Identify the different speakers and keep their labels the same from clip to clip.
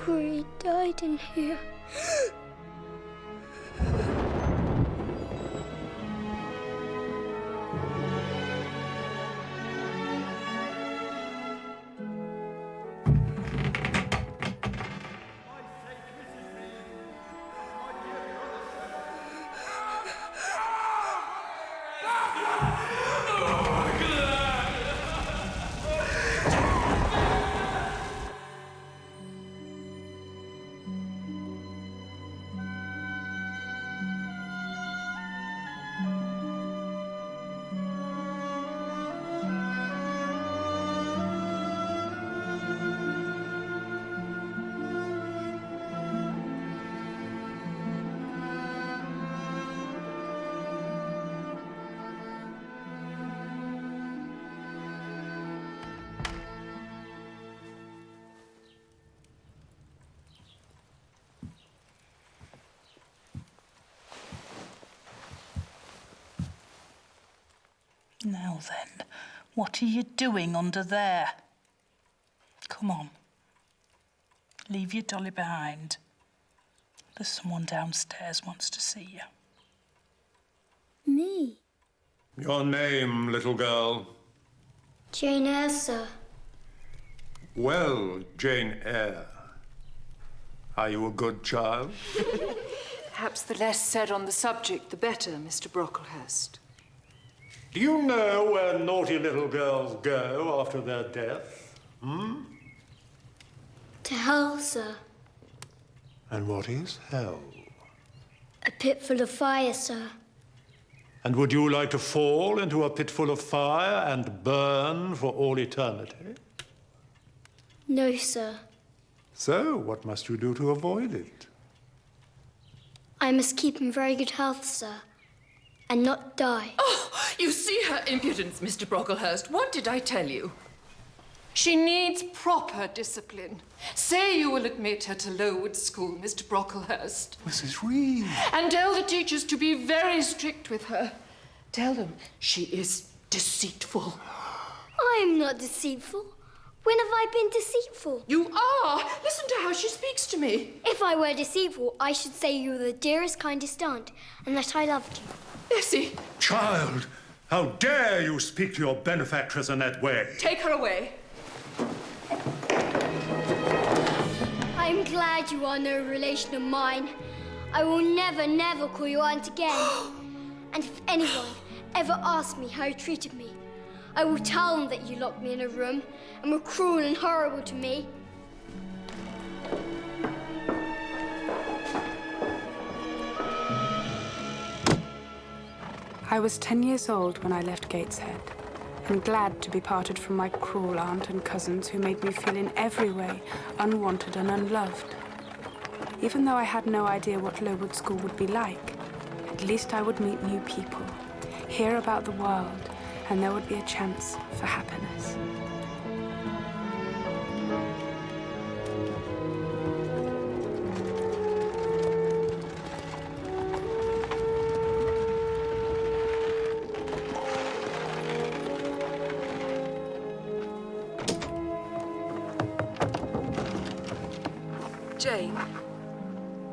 Speaker 1: Gregory died in here.
Speaker 2: Now then, what are you doing under there? Come on. Leave your dolly behind. There's someone downstairs wants to see you.
Speaker 1: Me?
Speaker 3: Your name, little girl?
Speaker 1: Jane Eyre, sir.
Speaker 3: Well, Jane Eyre. Are you a good child?
Speaker 4: Perhaps the less said on the subject, the better, Mr. Brocklehurst.
Speaker 3: Do you know where naughty little girls go after their death?
Speaker 1: To hell, sir.
Speaker 3: And what is hell?
Speaker 1: A pit full of fire, sir.
Speaker 3: And would you like to fall into a pit full of fire and burn for all eternity?
Speaker 1: No, sir.
Speaker 3: So, what must you do to avoid it?
Speaker 1: I must keep in very good health, sir, and not die.
Speaker 5: Oh, you see her impudence, Mr. Brocklehurst. What did I tell you?
Speaker 4: She needs proper discipline. Say you will admit her to Lowood School, Mr. Brocklehurst.
Speaker 3: Mrs. Reed.
Speaker 4: And tell the teachers to be very strict with her. Tell them she is deceitful.
Speaker 1: I am not deceitful. When have I been deceitful?
Speaker 4: You are! Listen to how she speaks to me.
Speaker 1: If I were deceitful, I should say you were the dearest, kindest aunt, and that I loved you.
Speaker 4: Bessie!
Speaker 3: Child, how dare you speak to your benefactress in that way?
Speaker 4: Take her away.
Speaker 1: I am glad you are no relation of mine. I will never, never call you aunt again. And if anyone ever asks me how you treated me, I will tell them that you locked me in a room and were cruel and horrible to me.
Speaker 6: I was 10 years old when I left Gateshead, and glad to be parted from my cruel aunt and cousins who made me feel in every way unwanted and unloved. Even though I had no idea what Lowood School would be like, at least I would meet new people, hear about the world, and there would be a chance for happiness.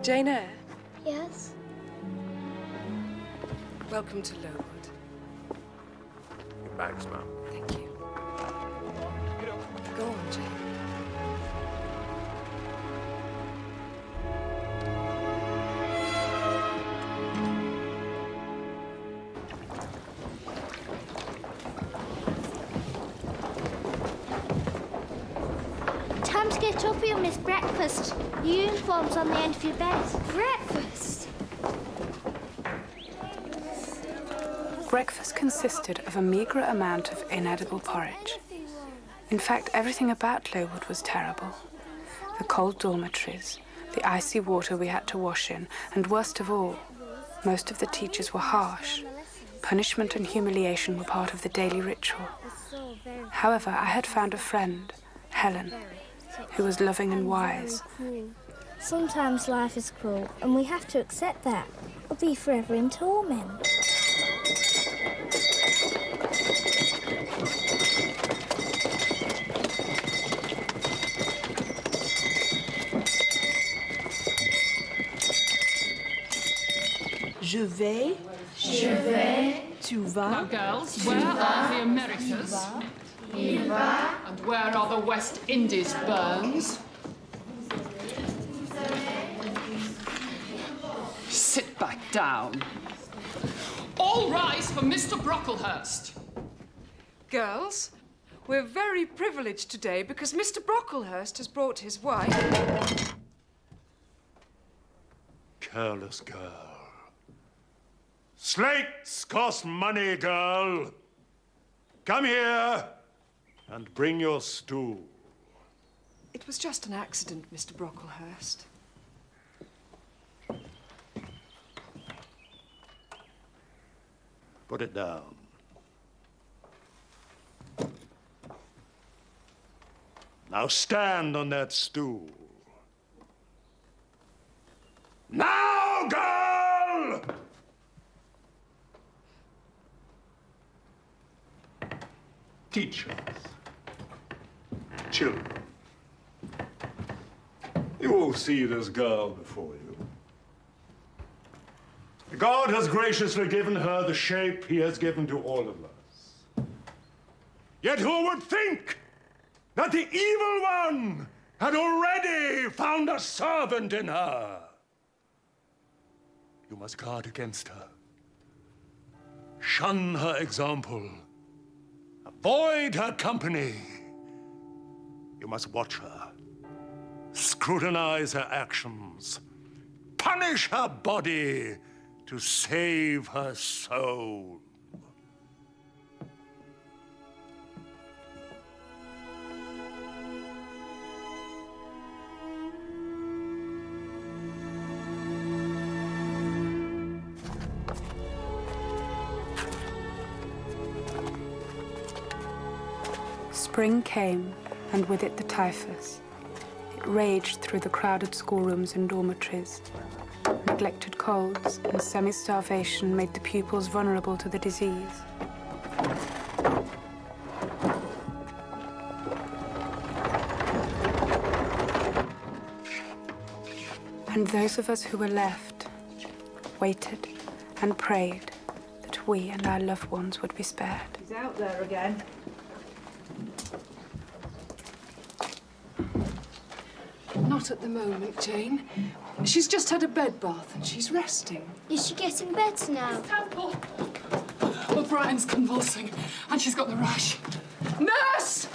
Speaker 4: Jane Eyre,
Speaker 1: Yes?
Speaker 4: welcome to Lowood.
Speaker 3: Your bags, ma'am.
Speaker 4: Thank you. Go on, Jane.
Speaker 1: Time to get up and miss breakfast. Your uniform's on the end of your bed. Breakfast?
Speaker 6: Breakfast consisted of a meagre amount of inedible porridge. In fact, everything about Lowood was terrible. The cold dormitories, the icy water we had to wash in, and worst of all, most of the teachers were harsh. Punishment and humiliation were part of the daily ritual. However, I had found a friend, Helen, who was loving and wise.
Speaker 7: Sometimes life is cruel, and we have to accept that, or be forever in torment.
Speaker 8: vais. Tu vas.
Speaker 5: Now, girls, where are the Americas? And where are the West Indies, Burns? Sit back down. All rise for Mr. Brocklehurst.
Speaker 4: Girls, we're very privileged today because Mr. Brocklehurst has brought his wife.
Speaker 3: Careless girl. Slates cost money, girl. Come here and bring your stool.
Speaker 4: It was just an accident, Mr. Brocklehurst.
Speaker 3: Put it down. Now stand on that stool. Now, girl! Teachers, children, you all see this girl before you. God has graciously given her the shape he has given to all of us. Yet who would think that the evil one had already found a servant in her? You must guard against her. Shun her example. Avoid her company. You must watch her. Scrutinize her actions. Punish her body to save her soul.
Speaker 6: Spring came, and with it the typhus. It raged through the crowded schoolrooms and dormitories. Neglected colds and semi-starvation made the pupils vulnerable to the disease. And those of us who were left waited and prayed that we and our loved ones would be spared.
Speaker 8: He's out there again.
Speaker 4: Not at the moment, Jane. She's just had a bed bath and she's resting.
Speaker 1: Is she getting better now?
Speaker 5: Temple. O'Brien's convulsing, and she's got the rash.
Speaker 4: Nurse!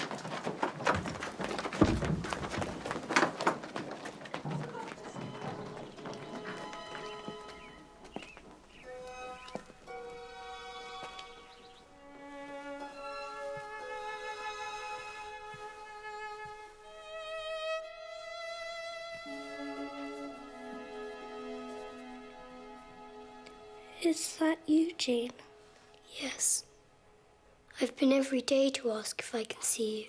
Speaker 1: Is that you, Jane? Yes. I've been every day to ask if I can see you.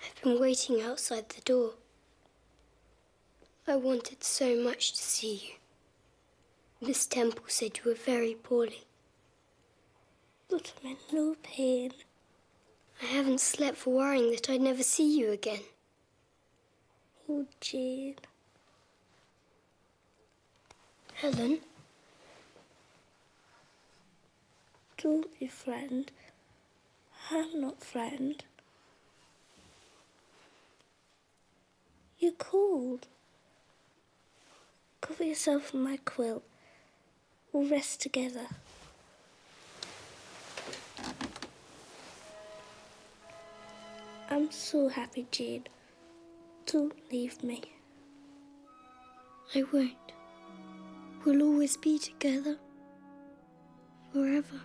Speaker 1: I've been waiting outside the door. I wanted so much to see you. Miss Temple said you were very poorly. But I'm in no pain. I haven't slept for worrying that I'd never see you again. Oh, Jane. Helen? Don't be frightened. I'm not frightened. You're cold. Cover yourself in my quilt. We'll rest together. I'm so happy, Jane. Don't leave me. I won't. We'll always be together. Forever.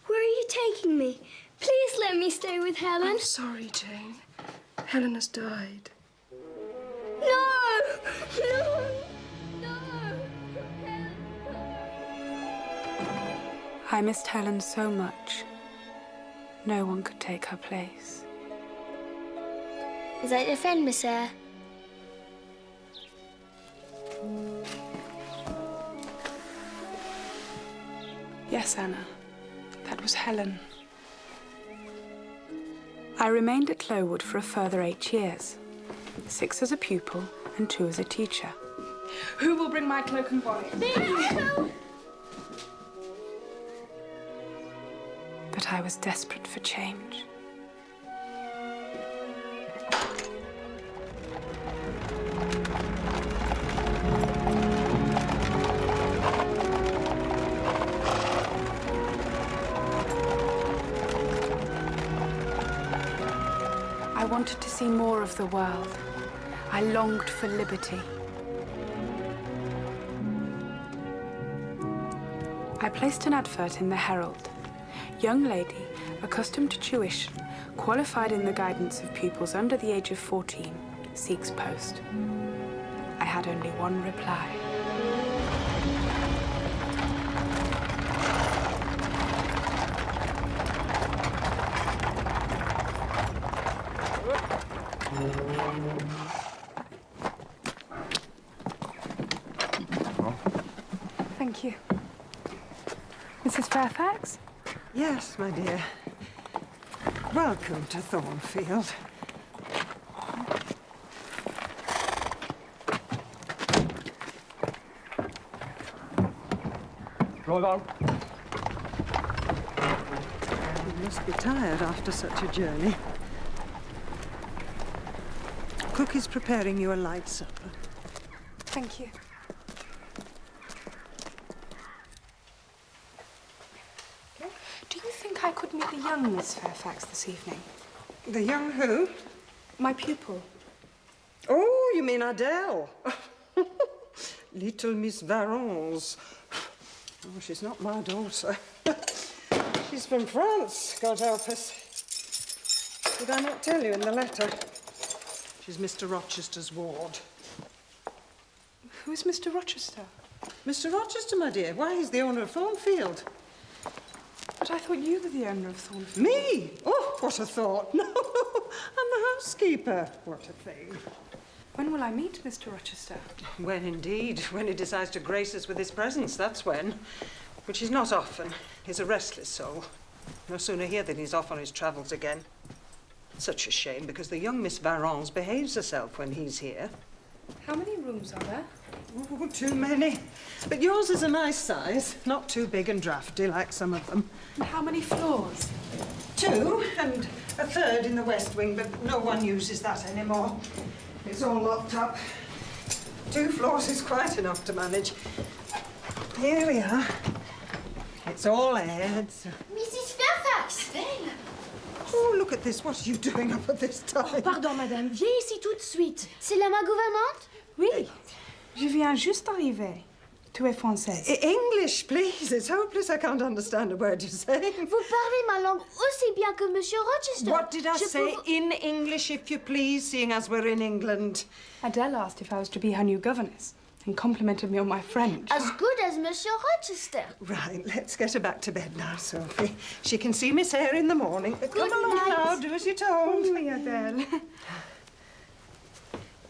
Speaker 1: Where are you taking me? Please let me stay with Helen.
Speaker 4: I'm sorry, Jane. Helen has died.
Speaker 1: No! No! No!
Speaker 6: I missed Helen so much. No one could take her place.
Speaker 1: Is that your friend, Miss Eyre?
Speaker 6: Yes, Anna. That was Helen. I remained at Lowood for a further 8 years, 6 as a pupil and 2 as a teacher.
Speaker 4: Who will bring my cloak and bonnet?
Speaker 6: But I was desperate for change. I wanted to see more of the world. I longed for liberty. I placed an advert in the Herald. Young lady, accustomed to tuition, qualified in the guidance of pupils under the age of 14, seeks post. I had only one reply. Thank you. Mrs. Fairfax?
Speaker 9: Yes, my dear. Welcome to Thornfield.
Speaker 3: Drive on.
Speaker 9: You must be tired after such a journey. Cook is preparing you a light supper.
Speaker 6: Thank you. Do you think I could meet the young Miss Fairfax this evening?
Speaker 9: The young who?
Speaker 6: My pupil.
Speaker 9: Oh, you mean Adele? Little Miss Varens. Oh, she's not my daughter. She's from France, God help us. Did I not tell you in the letter? She's Mr. Rochester's ward.
Speaker 6: Who is Mr. Rochester?
Speaker 9: Mr. Rochester, my dear. Why, he's the owner of Thornfield.
Speaker 6: But I thought you were the owner of Thornfield.
Speaker 9: Me? Oh, what a thought. No, I'm the housekeeper. What a thing.
Speaker 6: When will I meet Mr. Rochester?
Speaker 9: When indeed. When he decides to grace us with his presence, that's when. Which is not often. He's a restless soul. No sooner here than he's off on his travels again. Such a shame, because the young Miss Varens behaves herself when he's here.
Speaker 6: How many rooms are there?
Speaker 9: Oh, too many. But yours is a nice size. Not too big and drafty like some of them.
Speaker 6: And how many floors?
Speaker 9: 2, and a 3rd in the west wing, but no one uses that anymore. It's all locked up. 2 floors is quite enough to manage. Here we are. It's all aired. So...
Speaker 1: Mrs. Fairfax!
Speaker 9: Oh, look at this. What are you doing up at this time?
Speaker 8: Pardon, madame. Viens ici tout de suite.
Speaker 1: C'est là ma gouvernante?
Speaker 6: Oui. Je viens juste d'arriver. Tu es française.
Speaker 9: English, please. It's hopeless. I can't understand a word you're saying.
Speaker 1: Vous parlez ma langue aussi bien que Monsieur Rochester.
Speaker 9: What did I say? In English, if you please, seeing as we're in England.
Speaker 6: Adele asked if I was to be her new governess and complimented me on my French.
Speaker 1: As good as Monsieur Rochester.
Speaker 9: Right, let's get her back to bed now, Sophie. She can see Miss Eyre in the morning. Come along now, do as you're told.
Speaker 6: Oui, Adele.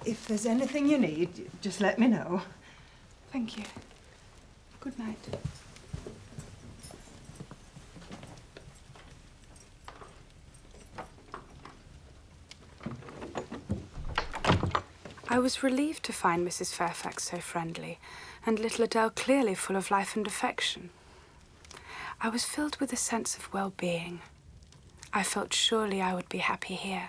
Speaker 9: If there's anything you need, just let me know.
Speaker 6: Thank you. Good night. I was relieved to find Mrs. Fairfax so friendly, and little Adele clearly full of life and affection. I was filled with a sense of well-being. I felt surely I would be happy here.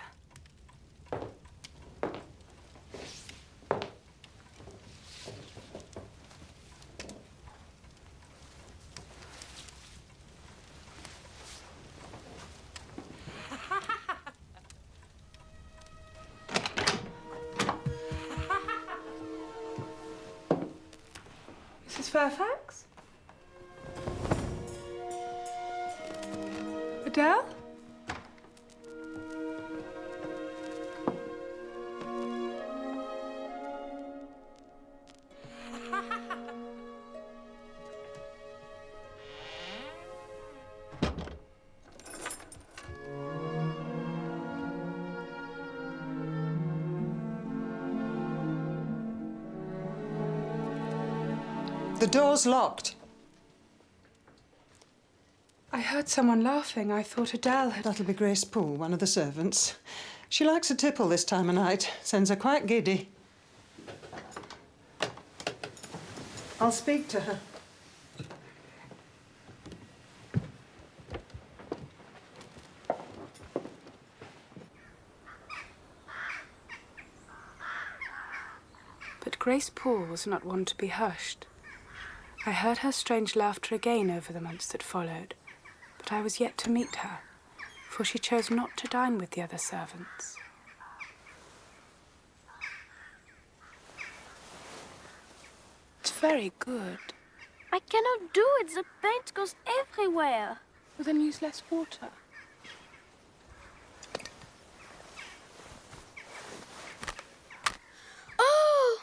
Speaker 6: Mrs. Fairfax? Adele?
Speaker 9: The door's locked.
Speaker 6: I heard someone laughing. I thought Adele had...
Speaker 9: That'll be Grace Poole, one of the servants. She likes a tipple this time of night. Sends her quite giddy. I'll speak to her.
Speaker 6: But Grace Poole was not one to be hushed. I heard her strange laughter again over the months that followed, but I was yet to meet her, for she chose not to dine with the other servants. It's very good.
Speaker 7: I cannot do it. The paint goes everywhere.
Speaker 6: Well, then use less water.
Speaker 7: Oh!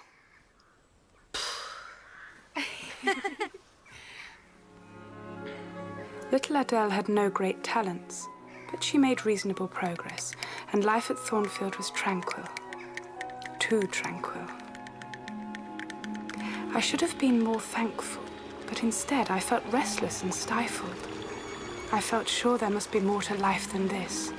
Speaker 6: Little Adele had no great talents, but she made reasonable progress, and life at Thornfield was tranquil. Too tranquil. I should have been more thankful, but instead I felt restless and stifled. I felt sure there must be more to life than this.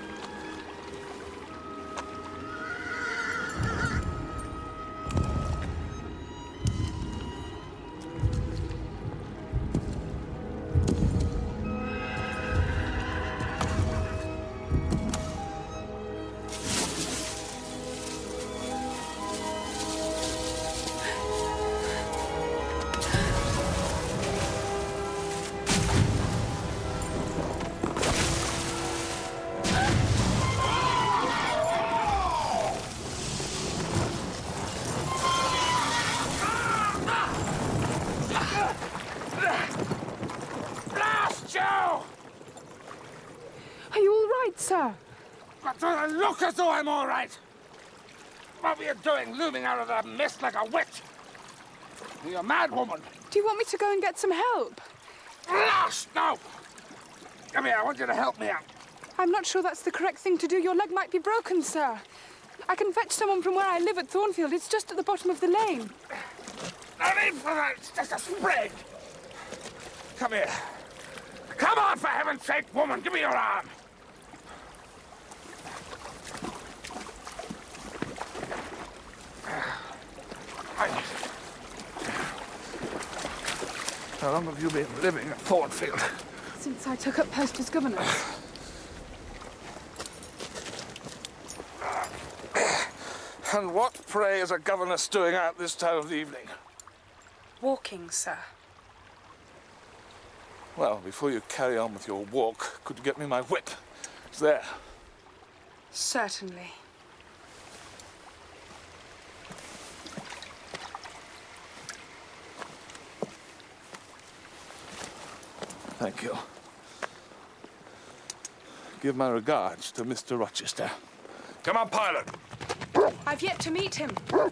Speaker 6: Sir.
Speaker 10: But do I look as though I'm all right? What were you doing, looming out of that mist like a witch? You're a mad woman.
Speaker 6: Do you want me to go and get some help?
Speaker 10: Blast! No! Come here, I want you to help me out.
Speaker 6: I'm not sure that's the correct thing to do. Your leg might be broken, sir. I can fetch someone from where I live at Thornfield. It's just at the bottom of the lane.
Speaker 10: No need for that. It's just a sprain. Come here. Come on, for heaven's sake, woman. Give me your arm. How long have you been living at Thornfield?
Speaker 6: Since I took up post as governess.
Speaker 10: And what, pray, is a governess doing out this time of the evening?
Speaker 6: Walking, sir.
Speaker 10: Well, before you carry on with your walk, could you get me my whip? It's there.
Speaker 6: Certainly.
Speaker 10: Thank you. Give my regards to Mr. Rochester. Come on, pilot.
Speaker 6: I've yet to meet him.
Speaker 10: Come,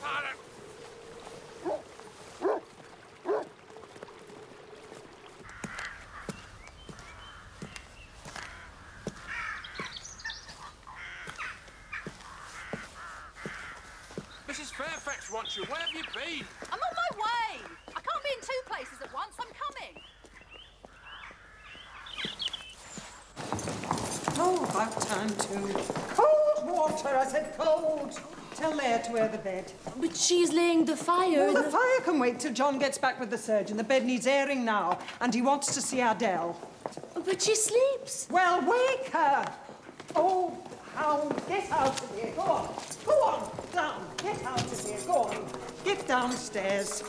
Speaker 10: pilot.
Speaker 11: Mrs. Fairfax wants you. Where have you been?
Speaker 12: I'm on my way. I can't be in two places at once. I'm coming.
Speaker 9: Oh, about time too. Cold water, I said cold. Tell Leia to wear the bed.
Speaker 8: But she's laying the fire.
Speaker 9: Oh, the fire can wait till John gets back with the surgeon. The bed needs airing now, and he wants to see Adele.
Speaker 8: But she sleeps.
Speaker 9: Well, wake her. Oh, hound, get out of here. Go on. Go on. Down. Get out of here. Go on. Get downstairs.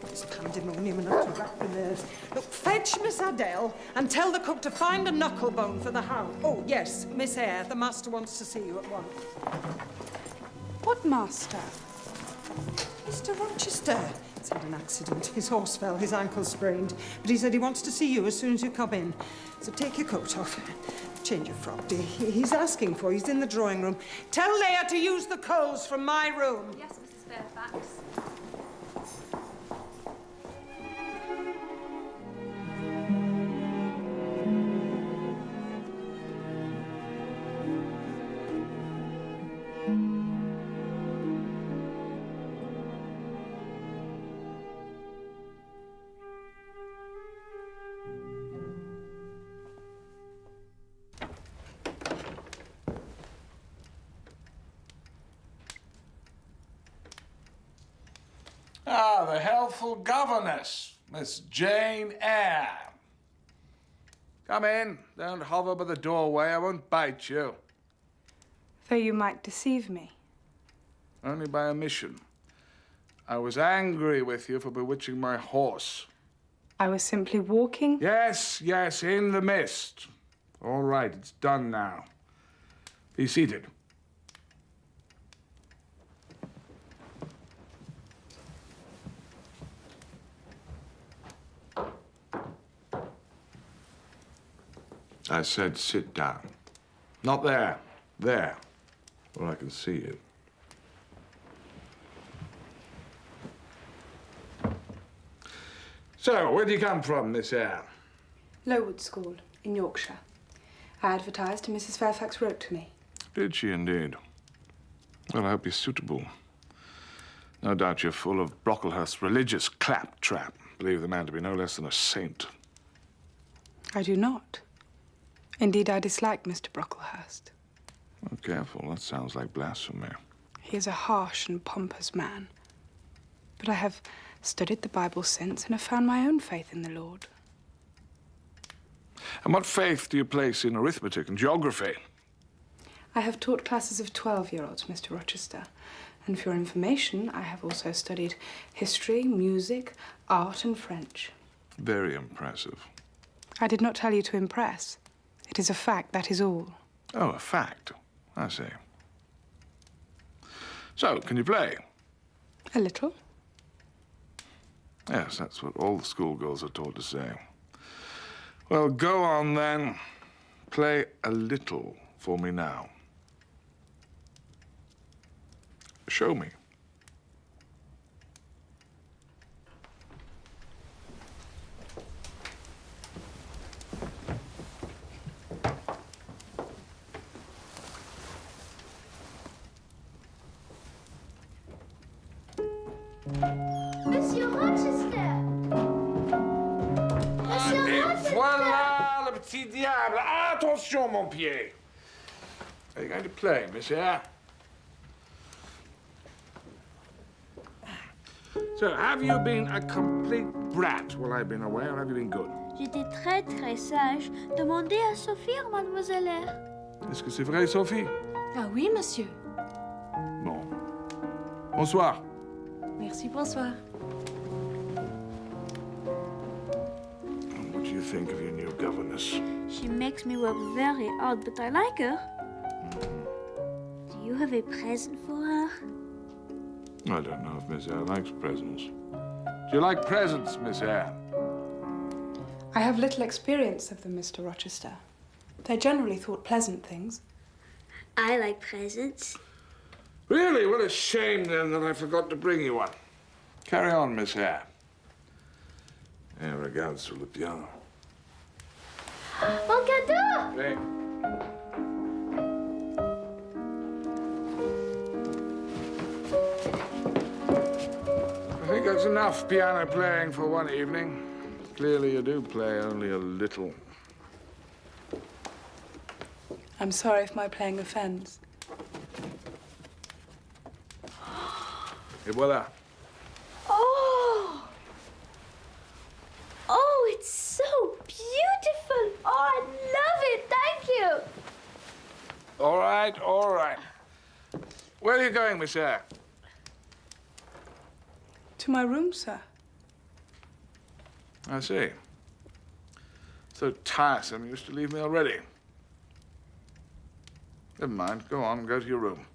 Speaker 9: This pandemonium enough to rack the nerves. Look, fetch Miss Adele and tell the cook to find a knucklebone for the hound. Oh, yes, Miss Eyre, the master wants to see you at once.
Speaker 6: What master?
Speaker 9: Mr. Rochester. He's had an accident. His horse fell, his ankle sprained. But he said he wants to see you as soon as you come in. So take your coat off. Change your frock, dear. He's asking for you. He's in the drawing room. Tell Leia to use the coals from my room.
Speaker 12: Yes, Mrs. Fairfax.
Speaker 10: lawful governess, Miss Jane Eyre. Come in. Don't hover by the doorway. I won't bite you.
Speaker 6: Though you might deceive me.
Speaker 10: Only by omission. I was angry with you for bewitching my horse.
Speaker 6: I was simply walking.
Speaker 10: Yes, yes, in the mist. All right, it's done now. Be seated. I said sit down. Not there. There. Where I can see you. So, where do you come from, Miss Eyre?
Speaker 6: Lowood School in Yorkshire. I advertised and Mrs. Fairfax wrote to me.
Speaker 10: Did she indeed? Well, I hope you're suitable. No doubt you're full of Brocklehurst's religious claptrap. Believe the man to be no less than a saint.
Speaker 6: I do not. Indeed, I dislike Mr. Brocklehurst.
Speaker 10: Oh, careful, that sounds like blasphemy.
Speaker 6: He is a harsh and pompous man. But I have studied the Bible since and have found my own faith in the Lord.
Speaker 10: And what faith do you place in arithmetic and geography?
Speaker 6: I have taught classes of 12-year-olds, Mr. Rochester. And for your information, I have also studied history, music, art, and French.
Speaker 10: Very impressive.
Speaker 6: I did not tell you to impress. It is a fact, that is all.
Speaker 10: Oh, a fact. I see. So, can you play?
Speaker 6: A little.
Speaker 10: Yes, that's what all the schoolgirls are taught to say. Well, go on then. Play a little for me now. Show me.
Speaker 1: Monsieur Rochester! Monsieur
Speaker 10: Et
Speaker 1: Rochester!
Speaker 10: voilà le petit diable. Attention, mon pied. Are you going to play, Miss Eyre? So, have you been a complete brat while I've been away, or have you been good?
Speaker 7: J'étais très très sage. Demandez à Sophie, mademoiselle Eyre.
Speaker 10: Est-ce que c'est vrai, Sophie?
Speaker 8: Ah oui, monsieur.
Speaker 10: Bon. Bonsoir.
Speaker 8: Merci, bonsoir.
Speaker 10: What do you think of your new governess?
Speaker 7: She makes me work very hard, but I like her. Do you have a present for her?
Speaker 10: I don't know if Miss Eyre likes presents. Do you like presents, Miss Eyre?
Speaker 6: I have little experience of them, Mr. Rochester. They're generally thought pleasant things.
Speaker 7: I like presents.
Speaker 10: Really? What a shame, then, that I forgot to bring you one. Carry on, Miss Eyre. Et regarde sur le piano.
Speaker 1: Mon cadeau!
Speaker 10: Hey. I think that's enough piano playing for one evening. Clearly you do play only a little.
Speaker 6: I'm sorry if my playing offends.
Speaker 10: Et voilà.
Speaker 1: Oh! Oh, it's so beautiful! Oh, I love it! Thank you!
Speaker 10: All right, all right. Where are you going, Miss Eyre?
Speaker 6: To my room, sir.
Speaker 10: I see. So tiresome, you used to leave me already. Never mind, go on, go to your room.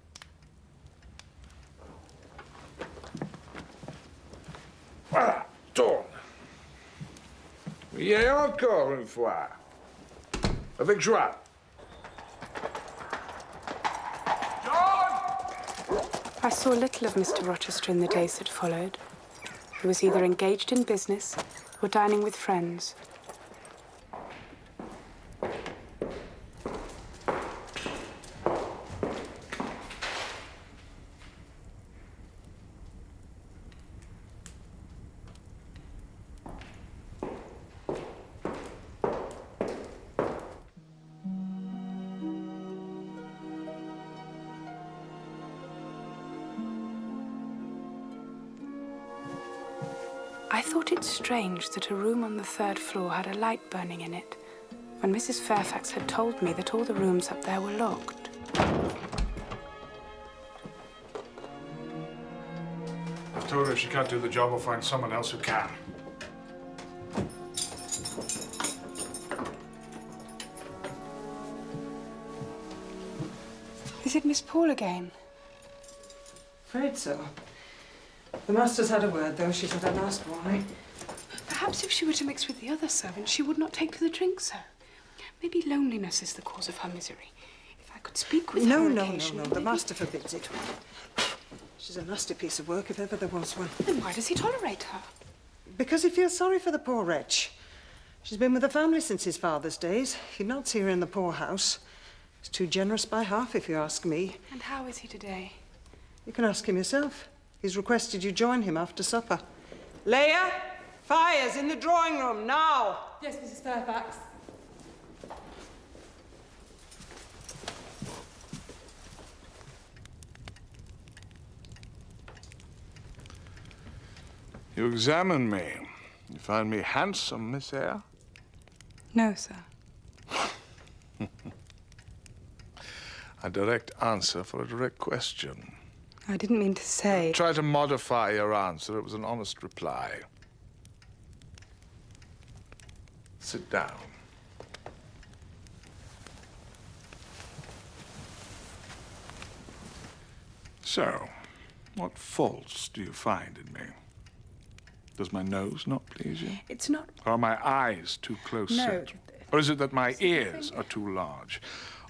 Speaker 10: Voilà, tourne. Et encore une fois. Avec joie.
Speaker 6: I saw little of Mr. Rochester in the days that followed. He was either engaged in business or dining with friends. thought it strange that a room on the 3rd floor had a light burning in it, when Mrs. Fairfax had told me that all the rooms up there were locked.
Speaker 10: I've told her if she can't do the job, I'll find someone else who can.
Speaker 6: Is it Miss Paul again?
Speaker 9: Afraid so. The master's had a word, though. She said I'd ask why.
Speaker 6: Perhaps if she were to mix with the other servants, she would not take to the drink so. Maybe loneliness is the cause of her misery. If I could speak with her occasionally...
Speaker 9: No. The master forbids it. She's a nasty piece of work, if ever there was one.
Speaker 6: Then why does he tolerate her?
Speaker 9: Because he feels sorry for the poor wretch. She's been with the family since his father's days. He not see her in the poorhouse. He's too generous by half, if you ask me.
Speaker 6: And how is he today?
Speaker 9: You can ask him yourself. He's requested you join him after supper. Leia, fire's in the drawing room, now!
Speaker 8: Yes, Mrs. Fairfax.
Speaker 10: You examine me. You find me handsome, Miss Eyre?
Speaker 6: No, sir.
Speaker 10: A direct answer for a direct question.
Speaker 6: I didn't mean to say...
Speaker 10: Try to modify your answer. It was an honest reply. Sit down. So, what faults do you find in me? Does my nose not please you?
Speaker 6: It's not...
Speaker 10: Or are my eyes too close set? Or is it that my ears are too large?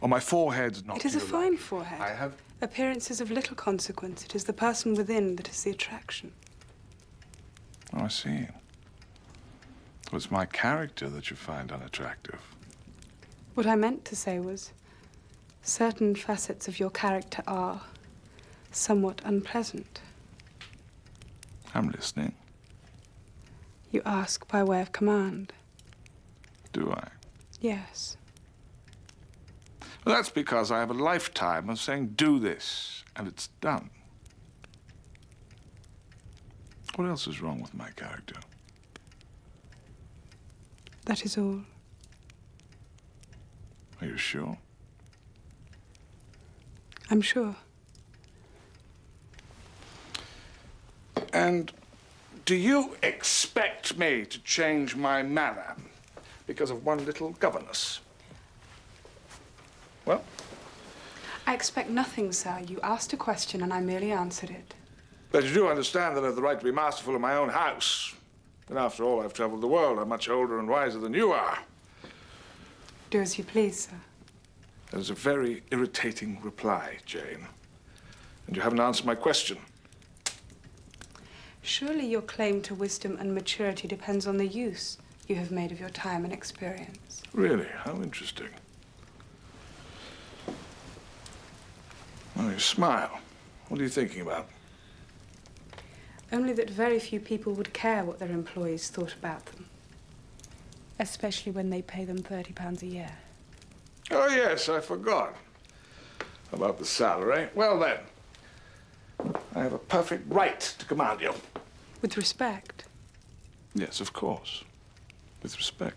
Speaker 10: Or my forehead's not...
Speaker 6: It is a fine forehead.
Speaker 10: I have...
Speaker 6: Appearance is of little consequence. It is the person within that is the attraction.
Speaker 10: Oh, I see. Well, it's my character that you find unattractive.
Speaker 6: What I meant to say was, certain facets of your character are somewhat unpleasant.
Speaker 10: I'm listening.
Speaker 6: You ask by way of command.
Speaker 10: Do I?
Speaker 6: Yes.
Speaker 10: Well, that's because I have a lifetime of saying, do this, and it's done. What else is wrong with my character?
Speaker 6: That is all.
Speaker 10: Are you sure?
Speaker 6: I'm sure.
Speaker 10: And do you expect me to change my manner because of one little governess? Well?
Speaker 6: I expect nothing, sir. You asked a question and I merely answered it.
Speaker 10: But you do understand that I have the right to be masterful of my own house. And after all, I've traveled the world. I'm much older and wiser than you are.
Speaker 6: Do as you please, sir.
Speaker 10: That is a very irritating reply, Jane. And you haven't answered my question.
Speaker 6: Surely your claim to wisdom and maturity depends on the use you have made of your time and experience.
Speaker 10: Really? How interesting. Oh, you smile. What are you thinking about?
Speaker 6: Only that very few people would care what their employees thought about them. Especially when they pay them £30 a year.
Speaker 10: Oh, yes, I forgot about the salary. Well, then, I have a perfect right to command you.
Speaker 6: With respect?
Speaker 10: Yes, of course. With respect.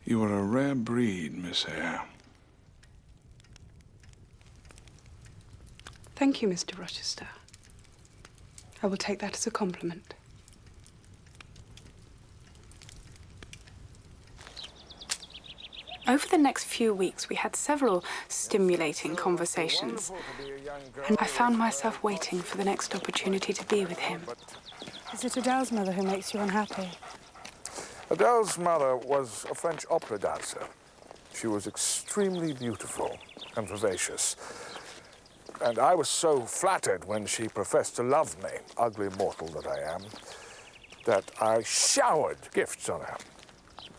Speaker 10: You are a rare breed, Miss Eyre.
Speaker 6: Thank you, Mr. Rochester. I will take that as a compliment. Over the next few weeks, we had several stimulating conversations, and I found myself waiting for the next opportunity to be with him. Is it Adele's mother who makes you unhappy?
Speaker 10: Adele's mother was a French opera dancer. She was extremely beautiful and vivacious. And I was so flattered when she professed to love me, ugly mortal that I am, that I showered gifts on her,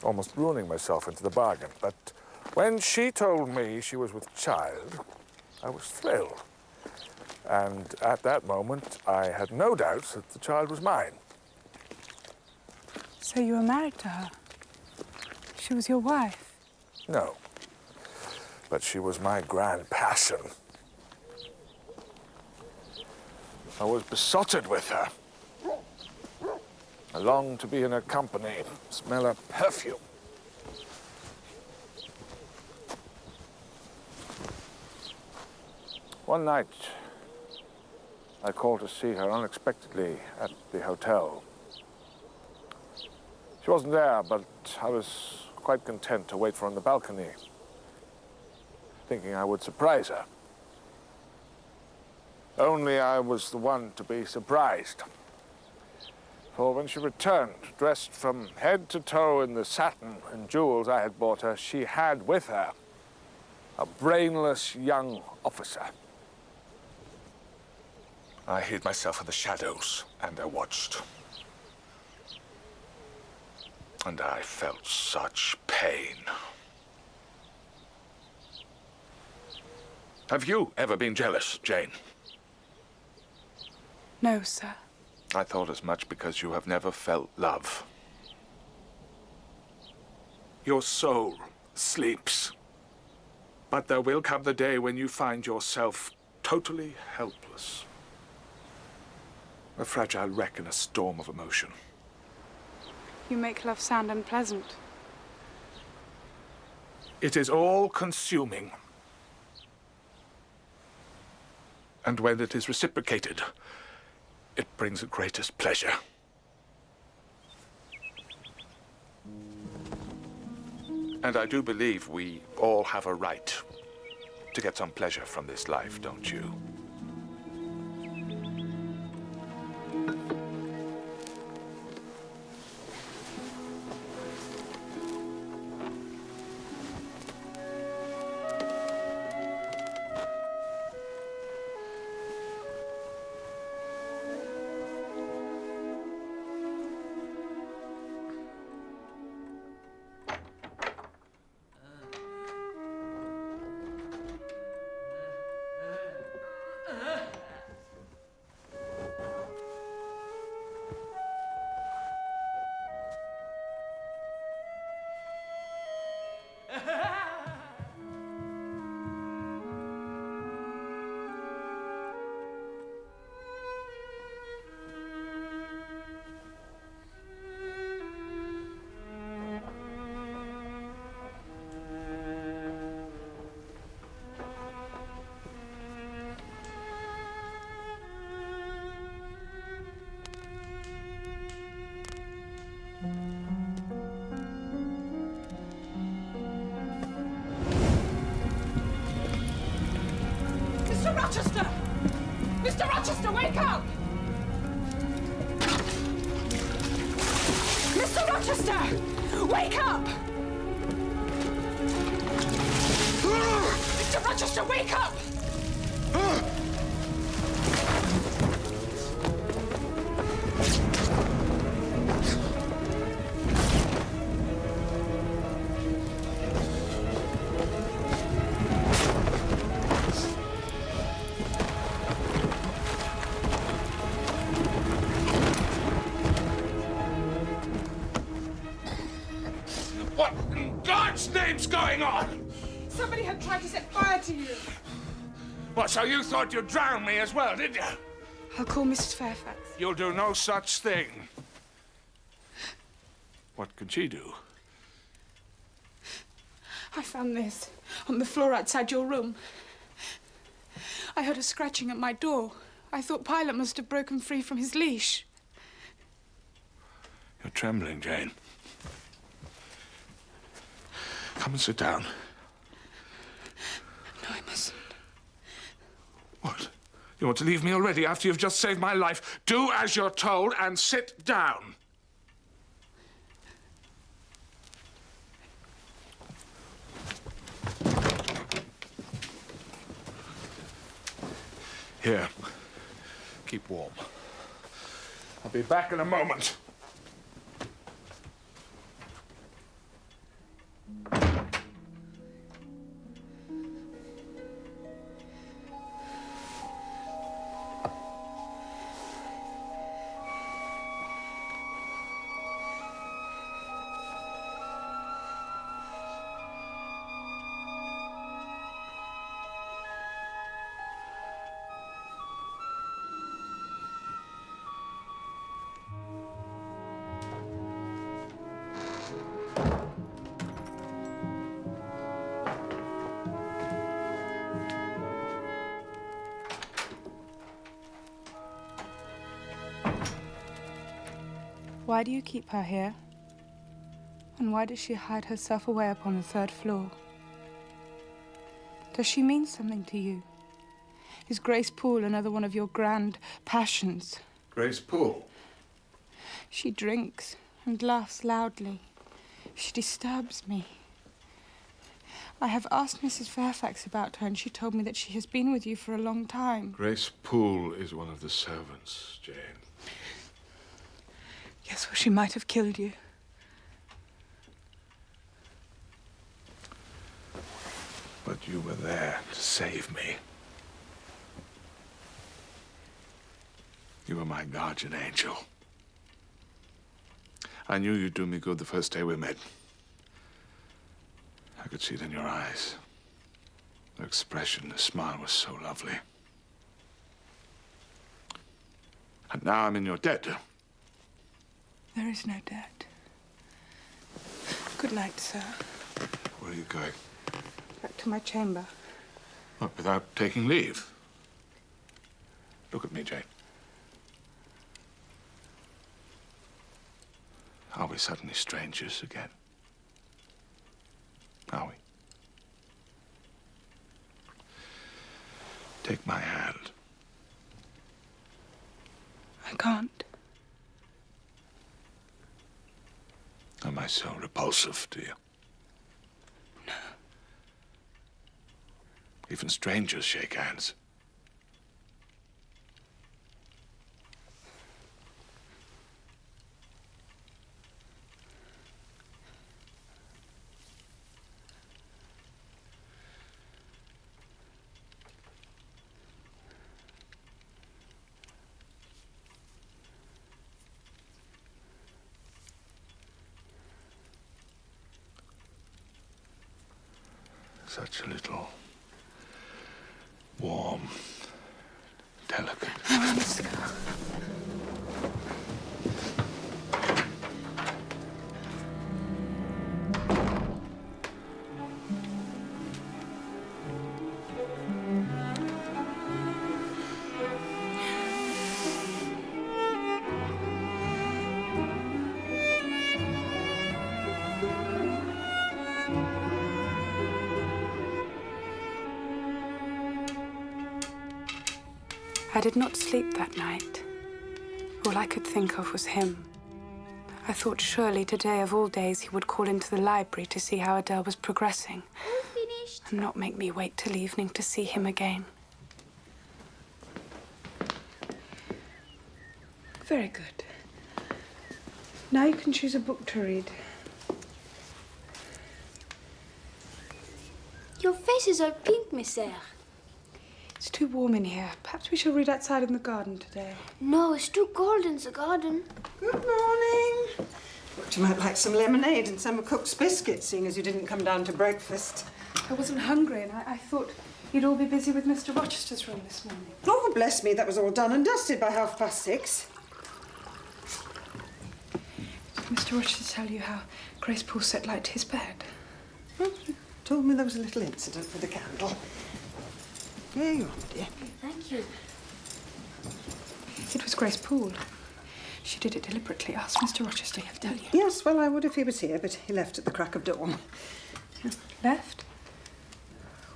Speaker 10: almost ruining myself into the bargain. But when she told me she was with child, I was thrilled. And at that moment, I had no doubts that the child was mine.
Speaker 6: So you were married to her? She was your wife?
Speaker 10: No. but she was my grand passion. I was besotted with her. I longed to be in her company, smell her perfume. One night, I called to see her unexpectedly at the hotel. She wasn't there, but I was quite content to wait for her on the balcony, thinking I would surprise her. Only I was the one to be surprised. For when she returned, dressed from head to toe in the satin and jewels I had bought her, she had with her a brainless young officer. I hid myself in the shadows and I watched. And I felt such pain. Have you ever been jealous, Jane?
Speaker 6: No, sir.
Speaker 10: I thought as much because you have never felt love. Your soul sleeps. But there will come the day when you find yourself totally helpless. A fragile wreck in a storm of emotion.
Speaker 6: You make love sound unpleasant.
Speaker 10: It is all-consuming. And when it is reciprocated, it brings the greatest pleasure. And I do believe we all have a right to get some pleasure from this life, don't you?
Speaker 4: Mr. Rochester! Mr. Rochester, wake up! Mr. Rochester! Wake up! Mr. Rochester, wake up!
Speaker 10: What in God's name's going on?
Speaker 4: Somebody had tried to set fire to you.
Speaker 10: What, so you thought you'd drown me as well, did you?
Speaker 6: I'll call Mrs. Fairfax.
Speaker 10: You'll do no such thing. What can she do?
Speaker 6: I found this on the floor outside your room. I heard her scratching at my door. I thought Pilot must have broken free from his leash.
Speaker 10: You're trembling, Jane. Come and sit down.
Speaker 6: No, I mustn't.
Speaker 10: What? You want to leave me already after you've just saved my life? Do as you're told and sit down. Here. Keep warm. I'll be back in a moment.
Speaker 6: Why do you keep her here? And why does she hide herself away upon the 3rd floor? Does she mean something to you? Is Grace Poole another one of your grand passions?
Speaker 10: Grace Poole?
Speaker 6: She drinks and laughs loudly. She disturbs me. I have asked Mrs. Fairfax about her, and she told me that she has been with you for a long time.
Speaker 10: Grace Poole is one of the servants, Jane.
Speaker 6: Yes, well, she might have killed you.
Speaker 10: But you were there to save me. You were my guardian angel. I knew you'd do me good the first day we met. I could see it in your eyes. The expression, the smile was so lovely. And now I'm in your debt.
Speaker 6: There is no debt. Good night, sir.
Speaker 10: Where are you going?
Speaker 6: Back to my chamber.
Speaker 10: What, without taking leave? Look at me, Jane. Are we suddenly strangers again? Are we? Take my hand.
Speaker 6: I can't.
Speaker 10: Am I so repulsive to you?
Speaker 6: No.
Speaker 10: Even strangers shake hands. Such a little, warm, delicate.
Speaker 6: Oh, let's go. I did not sleep that night. All I could think of was him. I thought surely today of all days he would call into the library to see how Adele was progressing.
Speaker 1: All finished.
Speaker 6: And not make me wait till evening to see him again. Very good. Now you can choose a book to read.
Speaker 1: Your face is all pink, Miss Eyre.
Speaker 6: It's too warm in here. Perhaps we shall read outside in the garden today.
Speaker 1: No, it's too cold in the garden.
Speaker 9: Good morning. Thought you might like some lemonade and some cooked biscuits, seeing as you didn't come down to breakfast.
Speaker 6: I wasn't hungry, and I thought you'd all be busy with Mr. Rochester's room this morning.
Speaker 9: Oh, bless me, that was all done and dusted by 6:30.
Speaker 6: Did Mr. Rochester tell you how Grace Poole set light to his bed?
Speaker 9: Well, she told me there was a little incident with the candle. Here you are, dear.
Speaker 1: Thank you.
Speaker 6: It was Grace Poole. She did it deliberately. Ask Mr. Rochester, he'll tell you.
Speaker 9: Yes, well, I would if he was here, but he left at the crack of dawn.
Speaker 6: Left?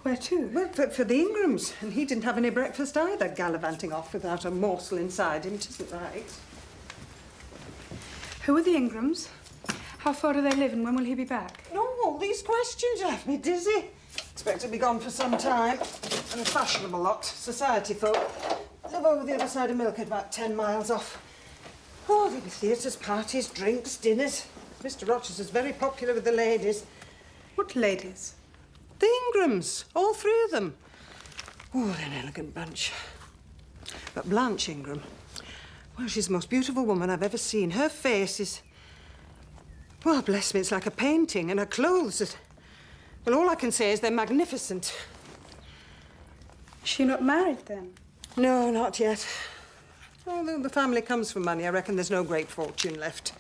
Speaker 6: Where to?
Speaker 9: Well, for the Ingrams, and he didn't have any breakfast either, gallivanting off without a morsel inside him. It isn't right.
Speaker 6: Who are the Ingrams? How far do they live, and when will he be back?
Speaker 9: Oh, all these questions left me dizzy. Expect to be gone for some time. And a fashionable lot, society folk. Live over the other side of Milford, about 10 miles off. Oh, there'll be theatres, parties, drinks, dinners. Mr. Rochester's very popular with the ladies.
Speaker 6: What ladies?
Speaker 9: The Ingrams, all 3 of them. Oh, they're an elegant bunch. But Blanche Ingram, well, she's the most beautiful woman I've ever seen. Her face is... well, bless me, it's like a painting, and her clothes... well, all I can say is they're magnificent.
Speaker 6: Is she not married, then?
Speaker 9: No, not yet. Although the family comes from money, I reckon there's no great fortune left.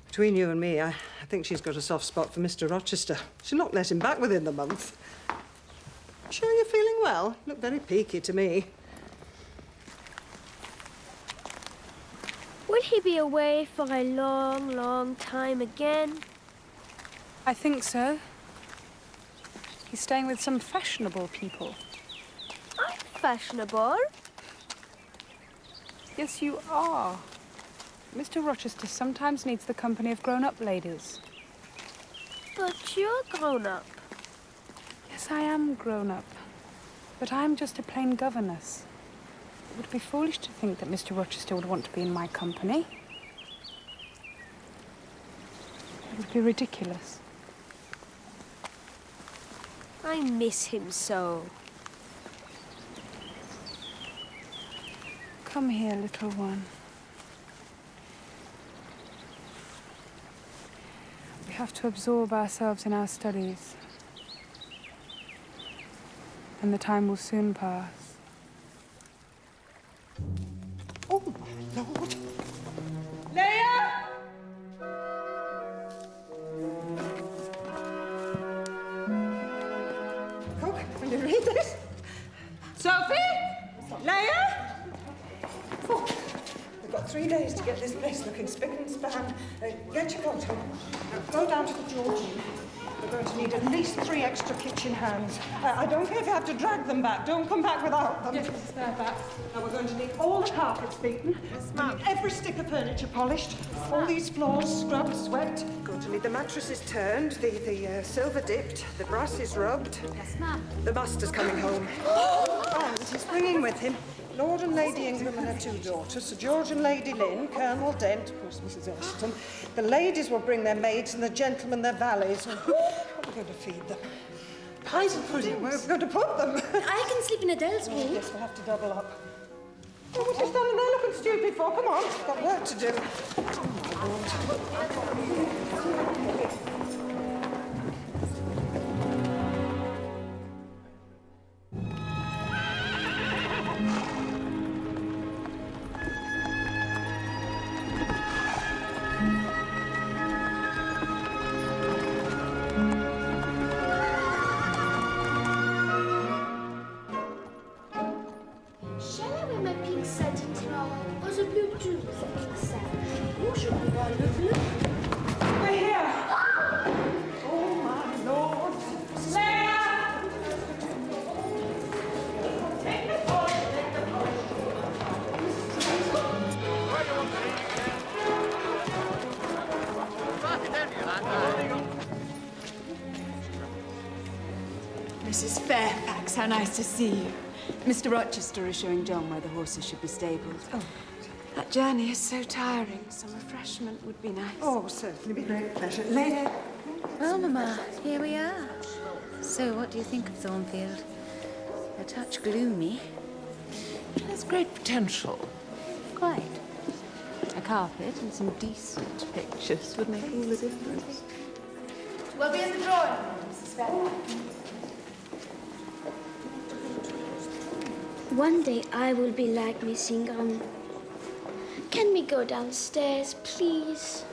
Speaker 9: Between you and me, I think she's got a soft spot for Mr. Rochester. She'll not let him back within the month. Sure you're feeling well? You look very peaky to me.
Speaker 13: Will he be away for a long, long time again?
Speaker 6: I think so. He's staying with some fashionable people.
Speaker 13: I'm fashionable.
Speaker 6: Yes, you are. Mr. Rochester sometimes needs the company of grown-up ladies.
Speaker 13: But you're grown up.
Speaker 6: Yes, I am grown up. But I'm just a plain governess. It would be foolish to think that Mr. Rochester would want to be in my company. It would be ridiculous.
Speaker 13: I miss him so.
Speaker 6: Come here, little one. We have to absorb ourselves in our studies. And the time will soon pass.
Speaker 9: Oh, my Lord. Leia! Cook, will you read this? Sophie? Leia? Oh, we've got 3 days to get this place looking spick and span. Get your coat on. Now, go down to the Georgine. We're going to need at least 3 extra kitchen hands. I don't care if you have to drag them back. Don't come back without them.
Speaker 4: Yes, Mrs. Fairfax.
Speaker 9: Now, we're going to need all the carpets beaten.
Speaker 4: Yes,
Speaker 9: ma'am. Every stick of furniture polished. All these floors scrubbed, swept. Going to need the mattresses turned, the silver dipped, the brasses rubbed.
Speaker 12: Yes, ma'am.
Speaker 9: The master's coming home. And he's bringing with him Lord and Lady Ingram and her 2 daughters, Sir George and Lady Lynn, Colonel Dent, of course, Mrs. Ashton. The ladies will bring their maids and the gentlemen their valets. What are we going to feed them? Pies and pudding. Where are we going to put them?
Speaker 12: I can sleep in Adele's room.
Speaker 9: Yes, we'll have to double up. Oh, what are you standing there looking stupid for? Come on, we've got work to do. Oh, my Lord.
Speaker 1: Shall I wear my pink satin tomorrow or the blue too with the pink satin? Ou je peux voir le bleu?
Speaker 9: We're here! Oh, my Lord! Leia! Take the point, take the point.
Speaker 14: Mrs. Fairfax, how nice to see you. Mr. Rochester is showing John where the horses should be stabled.
Speaker 9: Oh.
Speaker 14: That journey is so tiring. Some refreshment would be nice.
Speaker 9: Oh, certainly, be great pleasure. Leia.
Speaker 15: Well, Mamma, here we are. So, what do you think of Thornfield? A touch gloomy.
Speaker 16: It has great potential.
Speaker 15: Quite. A carpet and some decent pictures would make all the difference.
Speaker 12: We'll be in the drawing room, Mrs. Fairfax.
Speaker 1: One day I will be like Miss Ingram. Can we go downstairs, please?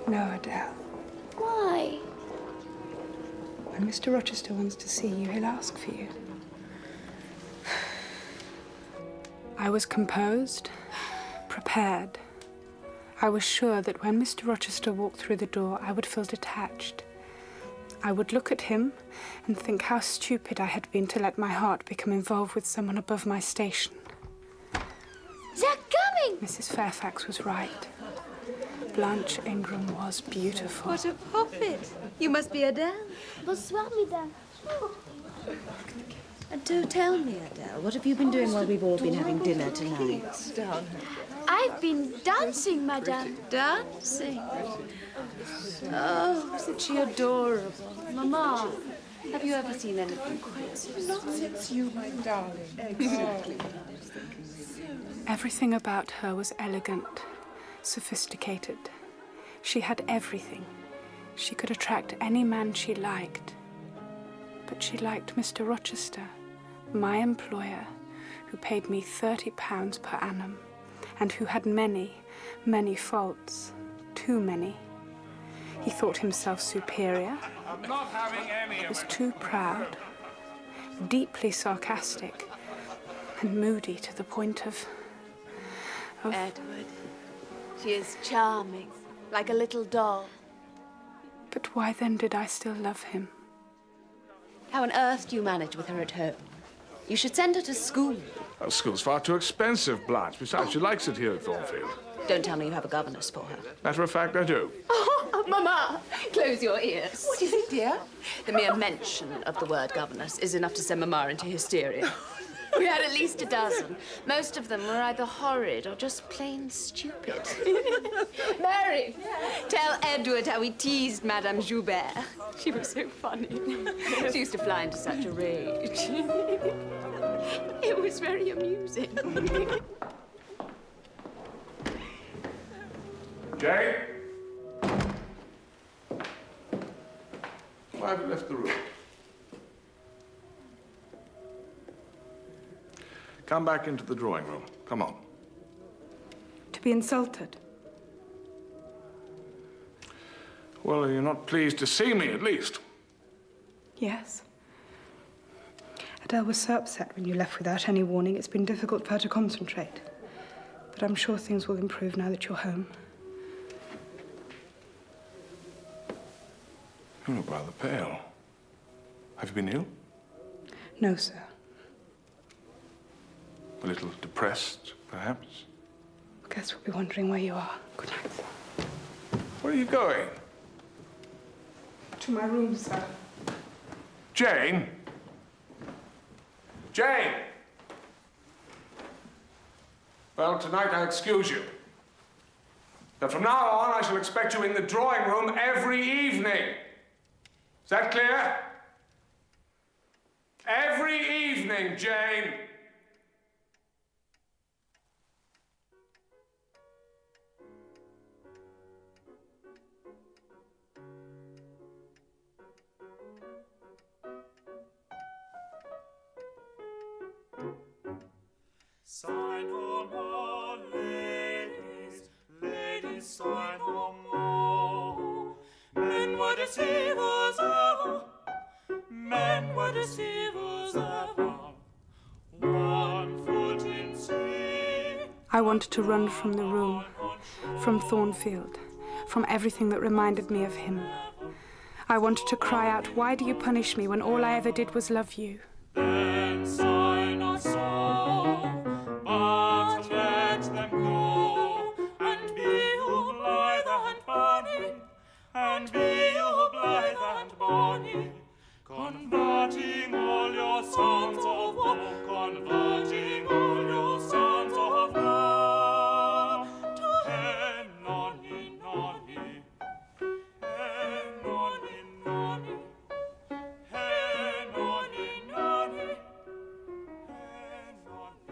Speaker 6: No, Adele.
Speaker 1: Why?
Speaker 6: When Mr. Rochester wants to see you, he'll ask for you. I was composed, prepared. I was sure that when Mr. Rochester walked through the door, I would feel detached. I would look at him and think how stupid I had been to let my heart become involved with someone above my station.
Speaker 1: They're coming!
Speaker 6: Mrs. Fairfax was right. Blanche Ingram was beautiful.
Speaker 14: What a poppet! You must be Adele.
Speaker 1: Bonsoir, mesdames.
Speaker 15: And do tell me, Adele, what have you been doing while we've all been having dinner tonight?
Speaker 1: I've been dancing, madame.
Speaker 14: Dancing? Oh, isn't she adorable?
Speaker 15: Mamma, have you ever seen anything quite so
Speaker 16: Not since you, my darling. Exactly.
Speaker 6: Everything about her was elegant, sophisticated. She had everything. She could attract any man she liked. But she liked Mr. Rochester, my employer, who paid me £30 per annum, and who had many, many faults, too many. He thought himself superior.
Speaker 11: I'm not having any of
Speaker 6: Was
Speaker 11: it.
Speaker 6: too proud, deeply sarcastic, and moody to the point of...
Speaker 14: Edward. She is charming, like a little doll.
Speaker 6: But why then did I still love him?
Speaker 17: How on earth do you manage with her at home? You should send her to school.
Speaker 10: Well, school's far too expensive, Blanche. Besides, she likes it here at Thornfield.
Speaker 17: Don't tell me you have a governess for her.
Speaker 10: Matter of fact, I do.
Speaker 17: Oh, Mama, close your ears. What do you think, dear? The mere mention of the word governess is enough to send Mama into hysteria. We had at least a dozen. Most of them were either horrid or just plain stupid. Mary, tell Edward how we teased Madame Joubert. She was so funny. She used to fly into such a rage. It was very amusing.
Speaker 10: Jane? Why have you left the room? Come back into the drawing room. Come on.
Speaker 6: To be insulted?
Speaker 10: Well, you're not pleased to see me, at least.
Speaker 6: Yes. Adele was so upset when you left without any warning, it's been difficult for her to concentrate. But I'm sure things will improve now that you're home.
Speaker 10: You look rather pale. Have you been ill?
Speaker 6: No, sir.
Speaker 10: A little depressed, perhaps?
Speaker 6: I guess we'll be wondering where you are. Good night, sir.
Speaker 10: Where are you going?
Speaker 6: To my room, sir.
Speaker 10: Jane? Jane! Well, tonight I excuse you. But from now on, I shall expect you in the drawing room every evening. Is that clear? Every evening, Jane.
Speaker 18: Sign no more, ladies, ladies, sign no more. Men were deceivers ever, men were deceivers ever. One foot in sea.
Speaker 6: I wanted to run from the room, from Thornfield, from everything that reminded me of him. I wanted to cry out, why do you punish me when all I ever did was love you?
Speaker 18: Then sigh not so, but let them go, and be you blithe and bonny, and be you blithe and bonny, converting all your sons of war, converting all your sons of war to hen nonny nonny, hen nonny nonny, hen nonny nonny, hen nonny nonny.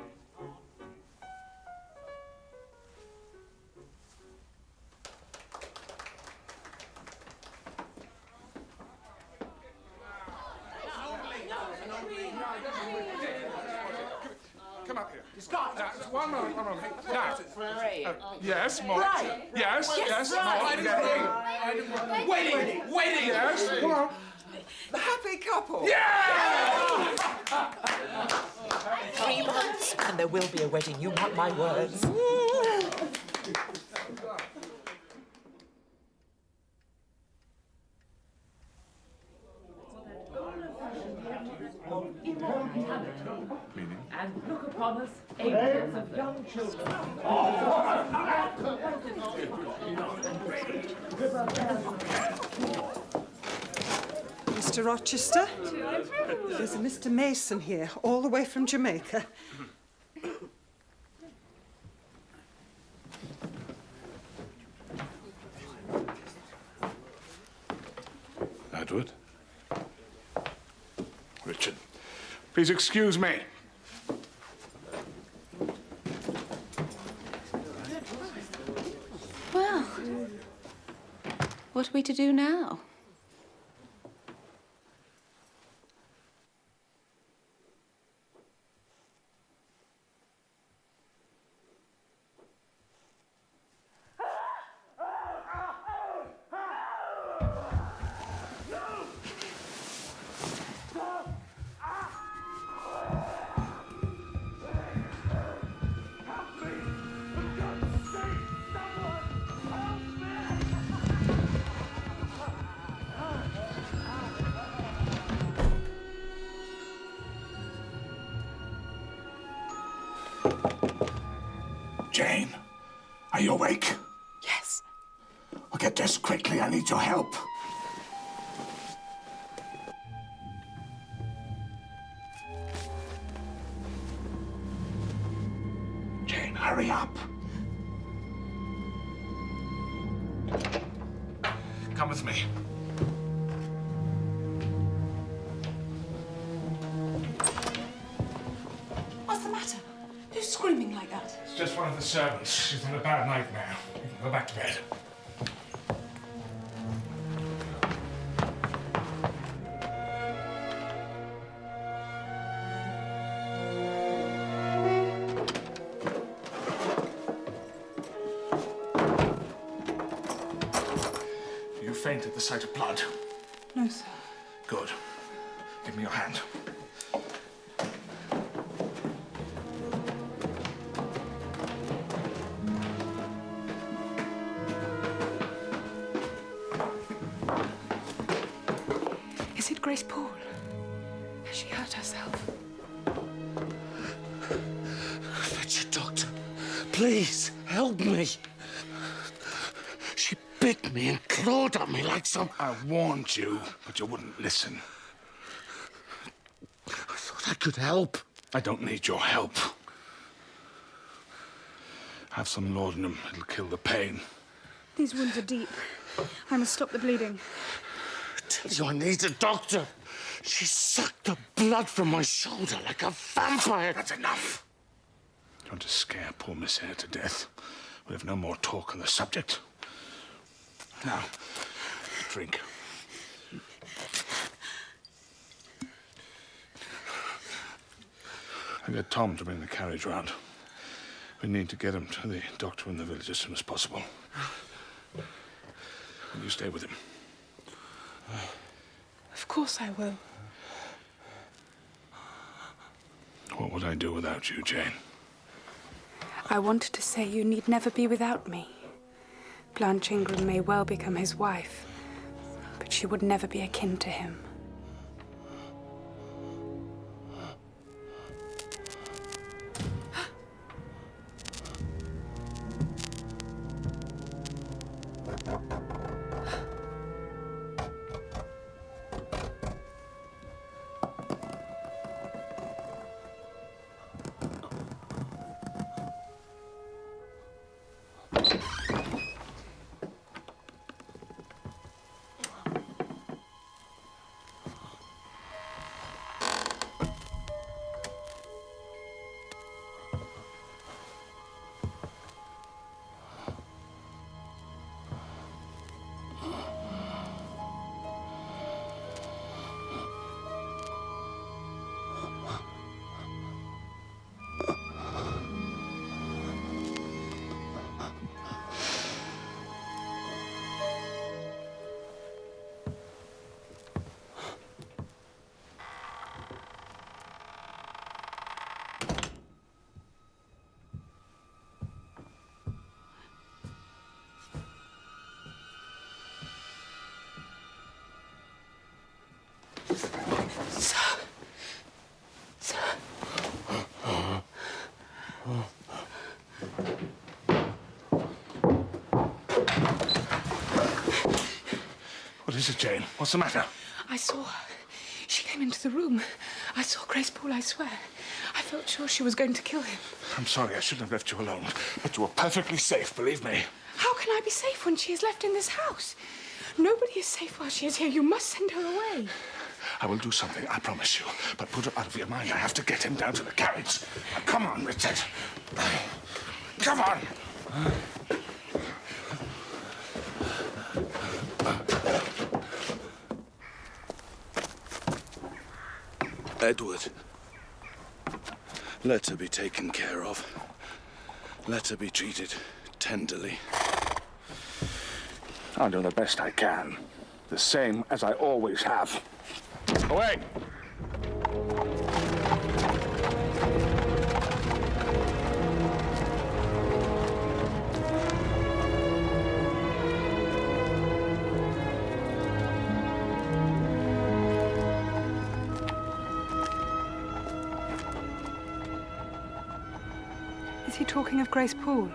Speaker 10: Come up here. Now, just one moment. Now, yes, Morton.
Speaker 16: Right.
Speaker 10: Yes,
Speaker 16: Right.
Speaker 10: Morton.
Speaker 16: Waiting.
Speaker 10: Yes, come on.
Speaker 16: The happy couple.
Speaker 10: Yeah!
Speaker 19: 3 months, and there will be a wedding. You mark my words.
Speaker 10: Meaning?
Speaker 5: And look upon us, angels of young children.
Speaker 9: Mr. Rochester? There's a Mr. Mason here, all the way from Jamaica.
Speaker 10: Edward? Richard, please excuse me.
Speaker 17: Well, what are we to do now?
Speaker 10: Jane, are you awake?
Speaker 14: Yes.
Speaker 10: Well, get dressed quickly. I need your help. Jane, hurry up. Come with me.
Speaker 14: What's the matter? Who's screaming like that?
Speaker 10: It's just one of the servants. She's had a bad nightmare. You can go back to bed. You faint at the sight of blood.
Speaker 14: No, sir.
Speaker 10: Good. Give me your hand.
Speaker 14: Is it Grace Poole? Has she hurt herself?
Speaker 20: Fetch a doctor. Please, help me. She bit me and clawed at me like some...
Speaker 10: I warned you, but you wouldn't listen.
Speaker 20: I thought I could help.
Speaker 10: I don't need your help. Have some laudanum. It'll kill the pain.
Speaker 21: These wounds are deep. I must stop the bleeding.
Speaker 20: I tell you, I need a doctor. She sucked the blood from my shoulder like a vampire.
Speaker 10: That's enough. You want to scare poor Miss Eyre to death? We have no more talk on the subject. Now, drink. I get Tom to bring the carriage round. We need to get him to the doctor in the village as soon as possible. Will you stay with him?
Speaker 6: Of course I will.
Speaker 10: What would I do without you, Jane?
Speaker 6: I wanted to say you need never be without me. Blanche Ingram may well become his wife, but she would never be akin to him.
Speaker 10: What is it, Jane? What's the matter?
Speaker 6: I saw her. She came into the room. I saw Grace Poole, I swear. I felt sure she was going to kill him.
Speaker 10: I'm sorry, I shouldn't have left you alone. But you were perfectly safe, believe me.
Speaker 6: How can I be safe when she is left in this house? Nobody is safe while she is here. You must send her away.
Speaker 10: I will do something, I promise you. But put it out of your mind. I have to get him down to the carriage. Now, come on, Richard. Come on.
Speaker 20: Edward, let her be taken care of. Let her be treated tenderly.
Speaker 10: I'll do the best I can. The same as I always have. Away!
Speaker 6: Is he talking of Grace Poole?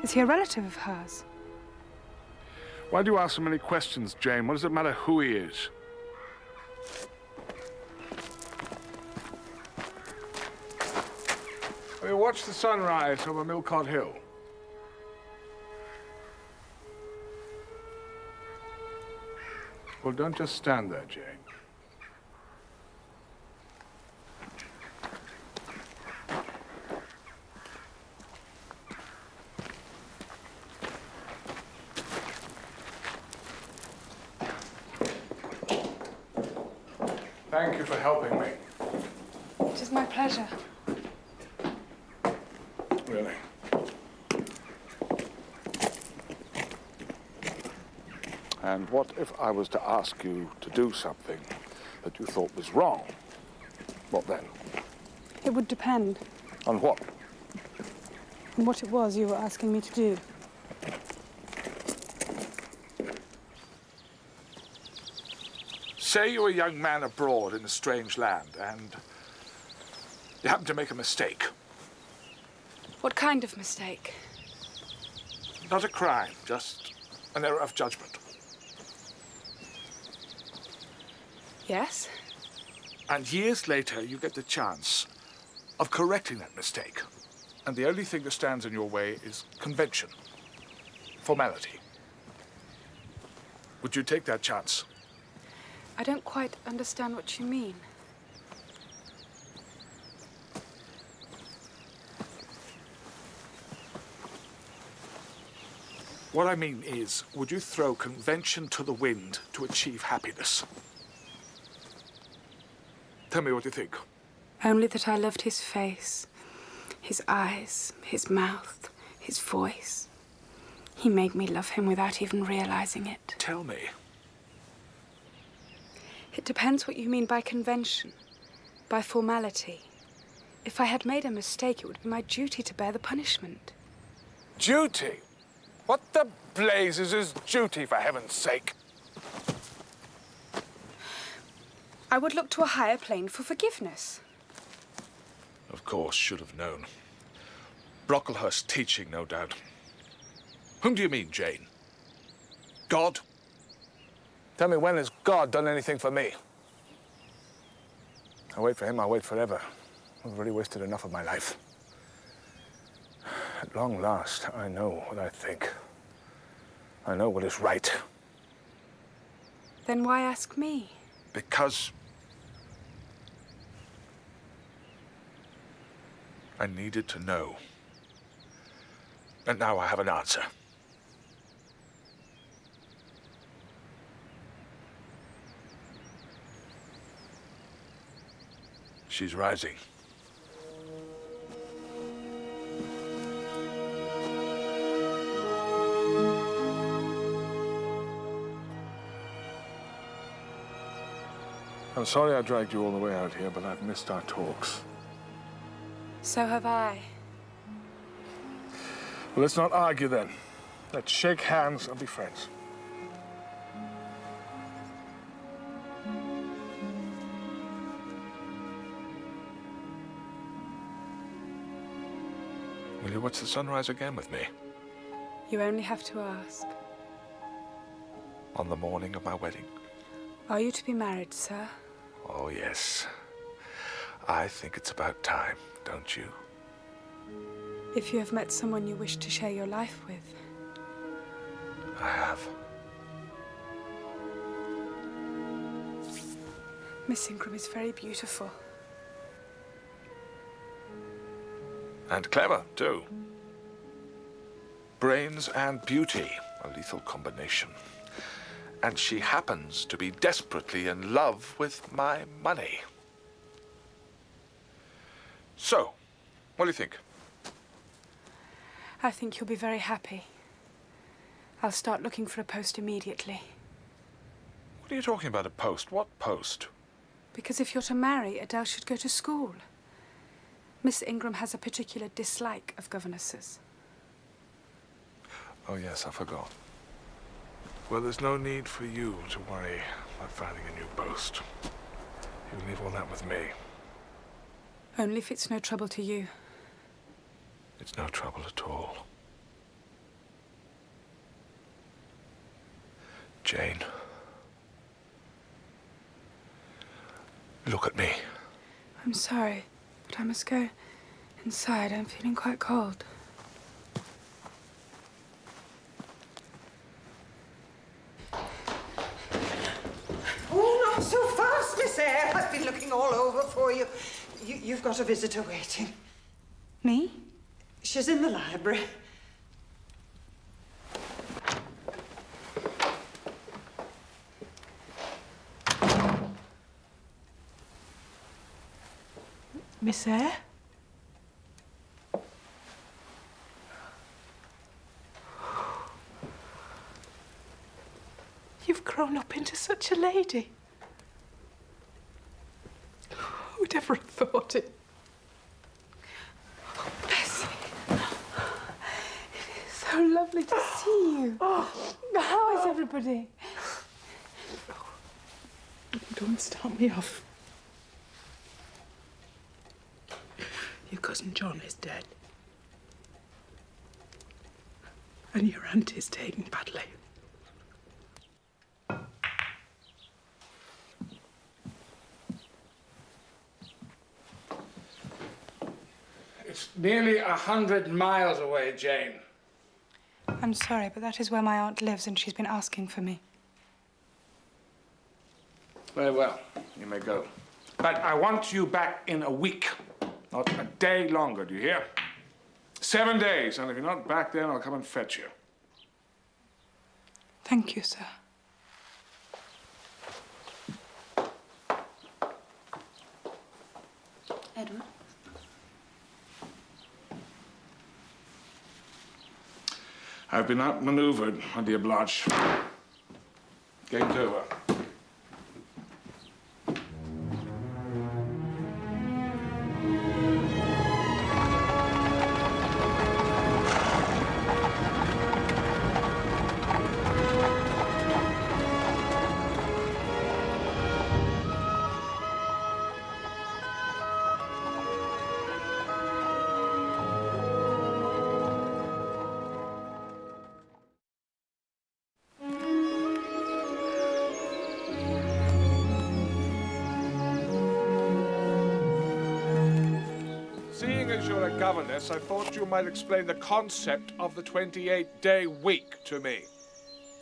Speaker 6: Is he a relative of hers?
Speaker 10: Why do you ask so many questions, Jane? What does it matter who he is? Have you watched the sunrise over Millcote Hill? Well, don't just stand there, Jane. Thank you for helping me.
Speaker 6: It is my pleasure.
Speaker 10: Really? And what if I was to ask you to do something that you thought was wrong? What then?
Speaker 6: It would depend
Speaker 10: On what?
Speaker 6: on what it was you were asking me to do.
Speaker 10: Say you're a young man abroad in a strange land and you happen to make a mistake.
Speaker 6: What kind of mistake?
Speaker 10: Not a crime, just an error of judgment.
Speaker 6: Yes?
Speaker 10: And years later, you get the chance of correcting that mistake. And the only thing that stands in your way is convention, formality. Would you take that chance?
Speaker 6: I don't quite understand what you mean.
Speaker 10: What I mean is, would you throw convention to the wind to achieve happiness? Tell me what you think.
Speaker 6: Only that I loved his face, his eyes, his mouth, his voice. He made me love him without even realizing it.
Speaker 10: Tell me.
Speaker 6: It depends what you mean by convention, by formality. If I had made a mistake, it would be my duty to bear the punishment.
Speaker 10: Duty? What the blazes is duty, for heaven's sake?
Speaker 6: I would look to a higher plane for forgiveness.
Speaker 10: Of course, should have known. Brocklehurst teaching, no doubt. Whom do you mean, Jane? God? Tell me, when has God done anything for me? I wait for him, I wait forever. I've already wasted enough of my life. At long last, I know what I think. I know what is right.
Speaker 6: Then why ask me?
Speaker 10: Because I needed to know. And now I have an answer. She's rising. I'm sorry I dragged you all the way out here, but I've missed our talks.
Speaker 6: So have I.
Speaker 10: Well, let's not argue then. Let's shake hands and be friends. Will you watch the sunrise again with me?
Speaker 6: You only have to ask.
Speaker 10: On the morning of my wedding?
Speaker 6: Are you to be married, sir?
Speaker 10: Oh, yes. I think it's about time, don't you?
Speaker 6: If you have met someone you wish to share your life with.
Speaker 10: I have.
Speaker 6: Miss Ingram is very beautiful.
Speaker 10: And clever, too. Brains and beauty, a lethal combination. And she happens to be desperately in love with my money. So, what do you think?
Speaker 6: I think you'll be very happy. I'll start looking for a post immediately.
Speaker 10: What are you talking about, a post? What post?
Speaker 6: Because if you're to marry, Adele should go to school. Miss Ingram has a particular dislike of governesses.
Speaker 10: Oh, yes, I forgot. Well, there's no need for you to worry about finding a new post. You leave all that with me.
Speaker 6: Only if it's no trouble to you.
Speaker 10: It's no trouble at all. Jane. Look at me.
Speaker 6: I'm sorry, but I must go inside. I'm feeling quite cold.
Speaker 9: Oh, not so fast, Miss Eyre. I've been looking all over for you. You've got a visitor waiting.
Speaker 6: Me?
Speaker 9: She's in the library.
Speaker 6: Miss Eyre? You've grown up into such a lady. Who'd ever have thought it? Oh, Bessie. It is so lovely to see you. How is everybody? Don't start me off. Your cousin John is dead. And your aunt is taken badly.
Speaker 10: It's nearly 100 miles away, Jane.
Speaker 6: I'm sorry, but that is where my aunt lives, and she's been asking for me.
Speaker 10: Very well, you may go. But I want you back in a week. Not a day longer, do you hear? 7 days, and if you're not back then, I'll come and fetch you.
Speaker 6: Thank you, sir.
Speaker 15: Edward?
Speaker 10: I've been outmaneuvered, my dear Blanche. Game's over. Governess, I thought you might explain the concept of the 28-day week to me.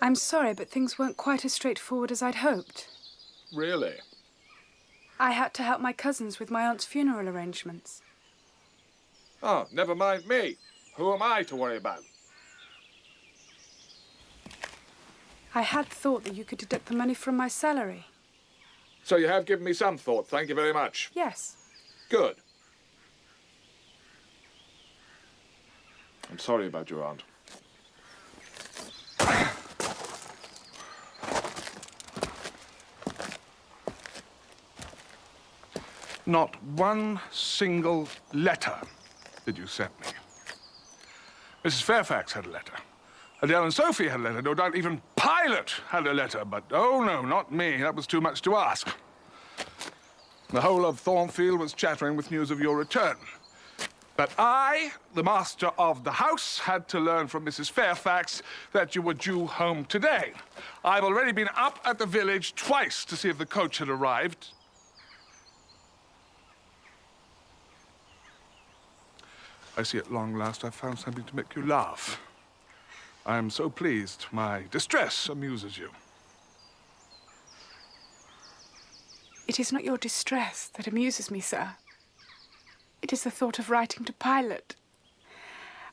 Speaker 6: I'm sorry, but things weren't quite as straightforward as I'd hoped.
Speaker 10: Really?
Speaker 6: I had to help my cousins with my aunt's funeral arrangements.
Speaker 10: Oh, never mind me. Who am I to worry about?
Speaker 6: I had thought that you could deduct the money from my salary.
Speaker 10: So you have given me some thought. Thank you very much.
Speaker 6: Yes.
Speaker 10: Good. I'm sorry about your aunt. Not one single letter did you send me. Mrs. Fairfax had a letter. Adele and Sophie had a letter. No doubt even Pilot had a letter. But, oh, no, not me. That was too much to ask. The whole of Thornfield was chattering with news of your return. But I, the master of the house, had to learn from Mrs. Fairfax that you were due home today. I've already been up at the village twice to see if the coach had arrived. I see at long last I've found something to make you laugh. I am so pleased my distress amuses you.
Speaker 6: It is not your distress that amuses me, sir. It is the thought of writing to Pilot.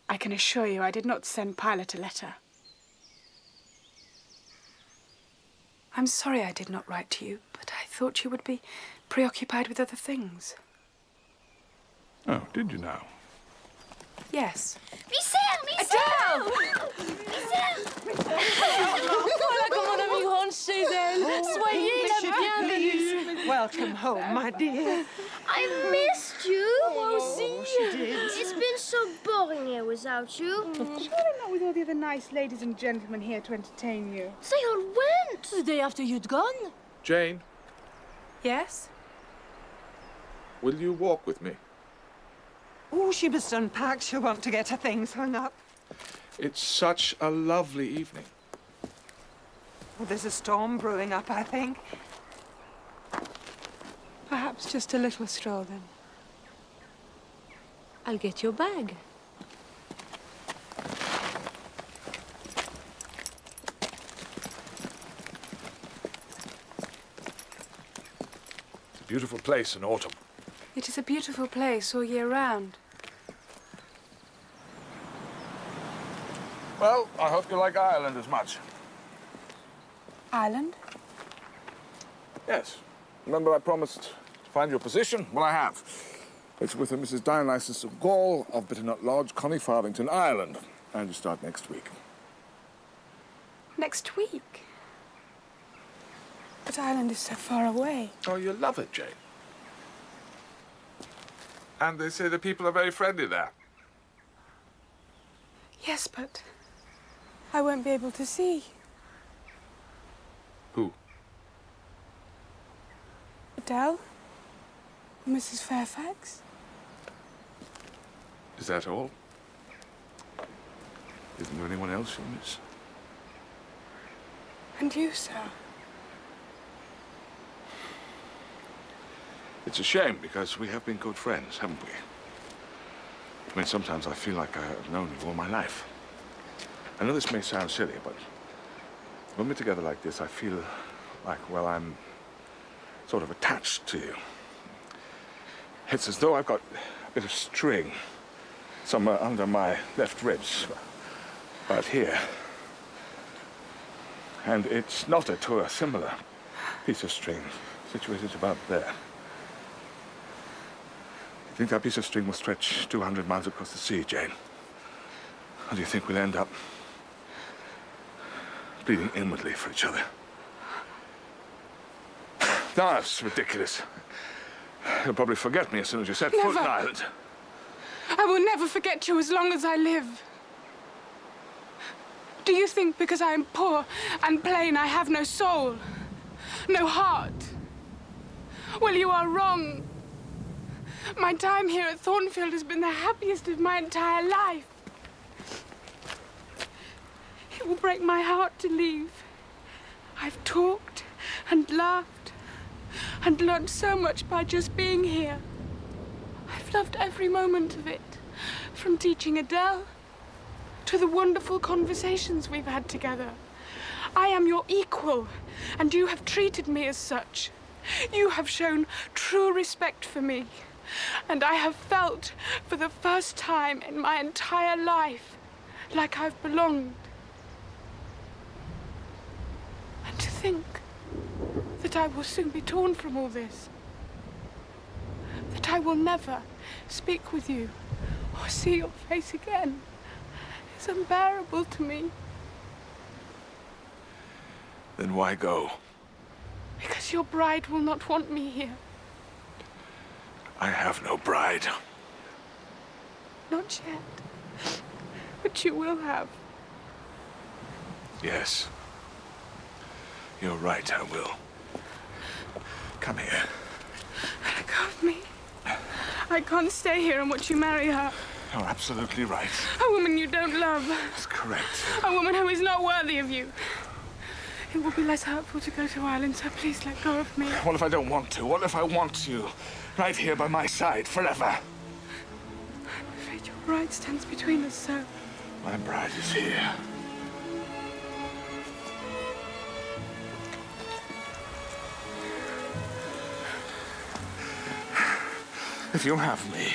Speaker 6: I can assure you I did not send Pilot a letter. I'm sorry I did not write to you, but I thought you would be preoccupied with other things.
Speaker 10: Oh, did you now?
Speaker 6: Yes.
Speaker 1: Michel!
Speaker 8: Voilà comment on ami rentre chez elle. Soyez la bienvenue.
Speaker 9: Welcome home, my dear.
Speaker 1: I missed you.
Speaker 9: Oh, she did.
Speaker 1: It's been so boring here without you.
Speaker 21: Surely not with all the other nice ladies and gentlemen here to entertain you.
Speaker 1: They all went.
Speaker 8: The day after you'd gone.
Speaker 10: Jane,
Speaker 6: Yes?
Speaker 10: will you walk with me?
Speaker 9: Oh, she must unpack. She'll want to get her things hung up.
Speaker 10: It's such a lovely evening.
Speaker 9: Well, there's a storm brewing up, I think.
Speaker 6: Perhaps just a little stroll, then.
Speaker 8: I'll get your bag.
Speaker 10: It's a beautiful place in autumn.
Speaker 6: It is a beautiful place all year round.
Speaker 10: Well, I hope you like Ireland as much.
Speaker 6: Ireland?
Speaker 10: Yes. Remember I promised to find you a position? Well, I have. It's with a Mrs. Dionysus of Gaul of Bitternut Lodge, Connie Farthington, Ireland. And you start next week.
Speaker 6: Next week? But Ireland is so far away.
Speaker 10: Oh, you love it, Jane. And they say the people are very friendly there.
Speaker 6: Yes, but I won't be able to see.
Speaker 10: Who?
Speaker 6: Adele? Mrs. Fairfax?
Speaker 10: Is that all? Isn't there anyone else you miss?
Speaker 6: And you, sir?
Speaker 10: It's a shame, because we have been good friends, haven't we? I mean, sometimes I feel like I've known you all my life. I know this may sound silly, but when we're together like this, I feel like, well, I'm sort of attached to you. It's as though I've got a bit of string somewhere under my left ribs, right here. And it's knotted to a similar piece of string situated about there. Do you think that piece of string will stretch 200 miles across the sea, Jane? Or do you think we'll end up bleeding inwardly for each other? No, that's ridiculous. You'll probably forget me as soon as you set foot in Ireland.
Speaker 6: I will never forget you as long as I live. Do you think because I am poor and plain I have no soul, no heart? Well, you are wrong. My time here at Thornfield has been the happiest of my entire life. It will break my heart to leave. I've talked and laughed and learned so much by just being here. I've loved every moment of it, from teaching Adele to the wonderful conversations we've had together. I am your equal, and you have treated me as such. You have shown true respect for me, and I have felt for the first time in my entire life like I've belonged. And to think that I will soon be torn from all this, that I will never speak with you or see your face again, is unbearable to me.
Speaker 10: Then why go?
Speaker 6: Because your bride will not want me here.
Speaker 10: I have no bride.
Speaker 6: Not yet. But you will have.
Speaker 10: Yes. You're right, I will. Come here.
Speaker 6: Let go of me. I can't stay here and watch you marry her.
Speaker 10: You're absolutely right.
Speaker 6: A woman you don't love.
Speaker 10: That's correct.
Speaker 6: A woman who is not worthy of you. It will be less hurtful to go to Ireland, so please let go of me.
Speaker 10: What if I don't want to? What if I want you right here by my side forever?
Speaker 6: I'm afraid your bride stands between us, sir.
Speaker 10: My bride is here. If you have me,